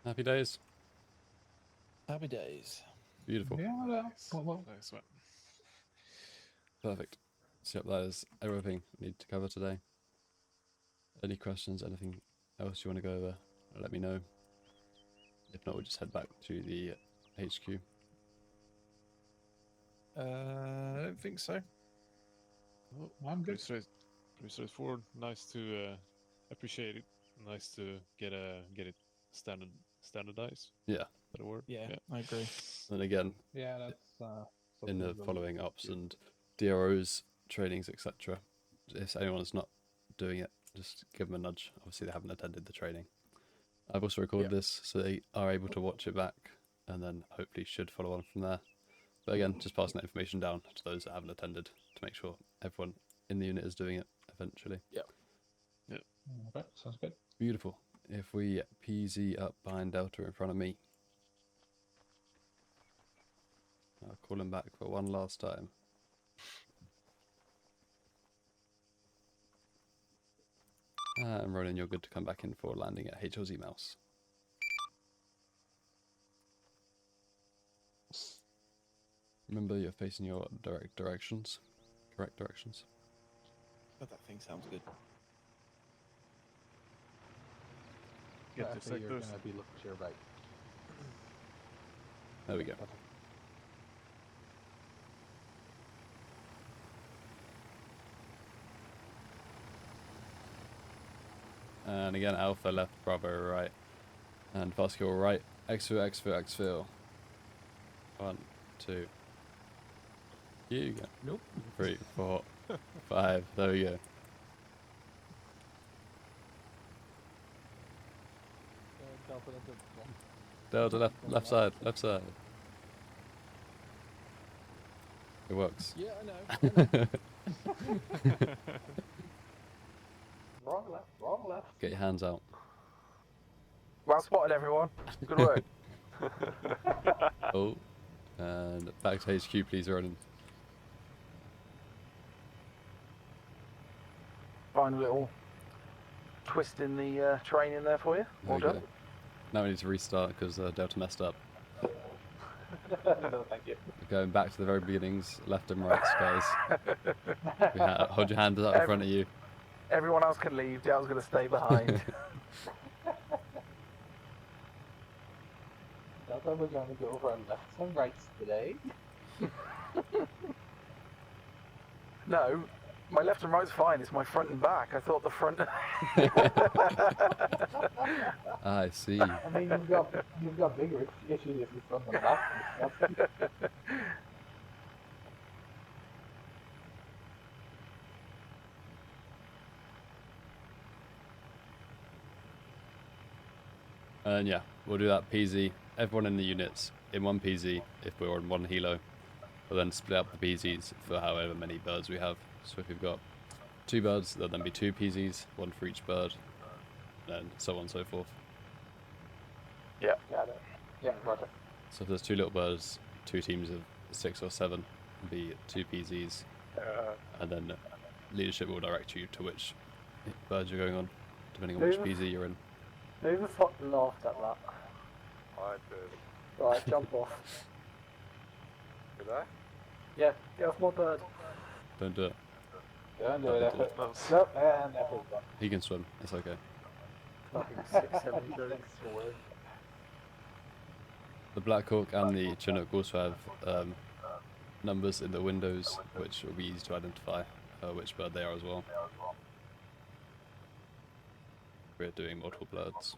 Happy days. Happy days. Beautiful. Yeah, well, Nice one. Perfect. So yep, that is everything we need to cover today. Any questions, anything else you want to go over, let me know. If not, we'll just head back to the HQ. I don't think so. Oh, I'm good. pretty straightforward. Nice to appreciate it. Nice to get it standardized. Yeah. That word. Yeah, I agree. And again, Yeah, that's in the something following really ups good. and DROs, trainings, etc. If anyone's not doing it, just give them a nudge. Obviously, they haven't attended the training. I've also recorded this, so they are able to watch it back, and then hopefully should follow on from there. But again, just passing that information down to those that haven't attended to make sure everyone in the unit is doing it eventually. Okay, sounds good. Beautiful. If we PZ up behind Delta in front of me, I'll call him back for one last time. And Ronan, you're good to come back in for landing at HLZ Mouse. Remember, you're facing your correct directions. But that thing sounds good. Get the Actually, you're sectors. gonna be looking to your right. There we go. Perfect. And again, Alpha left, Bravo right, and Vascular right. Exfil. 1, 2. You go. Nope. 3, 4, 5. There we go. Delta left side. It works. Yeah, I know. Wrong left. Get your hands out. Well spotted, everyone. Good work. Oh, and back to HQ, please, Ronan. final little twist in the training there for you. There Well we done. go. Now we need to restart because Delta messed up. No, thank you. We're going back to the very beginnings, left and right, guys. Hold your hands up in front of you. Everyone else can leave. Dale's going to stay behind. That's why we're going to go over our lefts and rights today. No, my left and right's fine. It's my front and back. I thought the front. I see. I mean, you've got bigger issues if you're front and back. And yeah, we'll do that PZ. Everyone in the units in one PZ if we're on one helo. We'll then split up the PZs for however many birds we have. So if we've got 2 birds, there'll then be 2 PZs, 1 for each bird, and so on and so forth. Yeah, got it. Yeah, roger. So if there's 2 little birds, 2 teams of 6 or 7 will be 2 PZs, and then leadership will direct you to which birds you're going on, depending on which PZ you're in. Who the fuck laughed at that? I did. Right, jump off. Did I? Yeah, get off my bird. Don't do it. Don't do Don't it. do it. Nope, and effort's done. He can swim, it's okay. Fucking 672. Thanks for word. The Black Hawk and the Chinook also have numbers in the windows, which will be easy to identify which bird they are as well. We're doing multiple birds.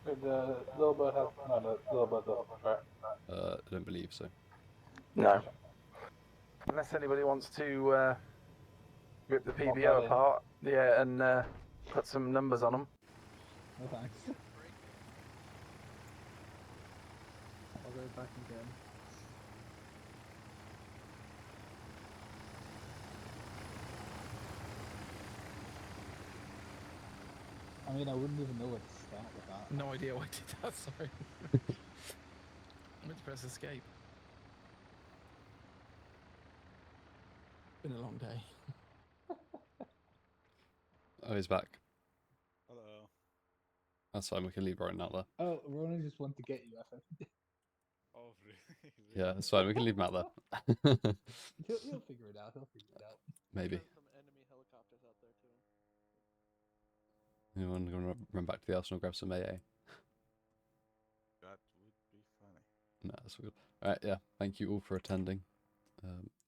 The little bird has no. The little bird doesn't, right? I don't believe so. No. Unless anybody wants to rip the Pop that PBO in. apart, yeah, and put some numbers on them. No thanks. I'll go back again. I mean, I wouldn't even know where to start with that. No idea why I did that, sorry. I meant to press escape. Been a long day. Oh, he's back. Hello. That's fine, we can leave Ronan out there. Oh, Ronan just wanted to get you, I think. Oh, really? Yeah, that's fine, we can leave him out there. He'll figure it out. He'll figure it out. Maybe. There's some enemy helicopters out there too. Anyone going to run back to the arsenal, grab some AA? That would be funny. No, that's all good. Alright, yeah, thank you all for attending.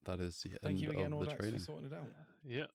That is the Thank end you again, of the Audax, for training. sorting it out. Yeah.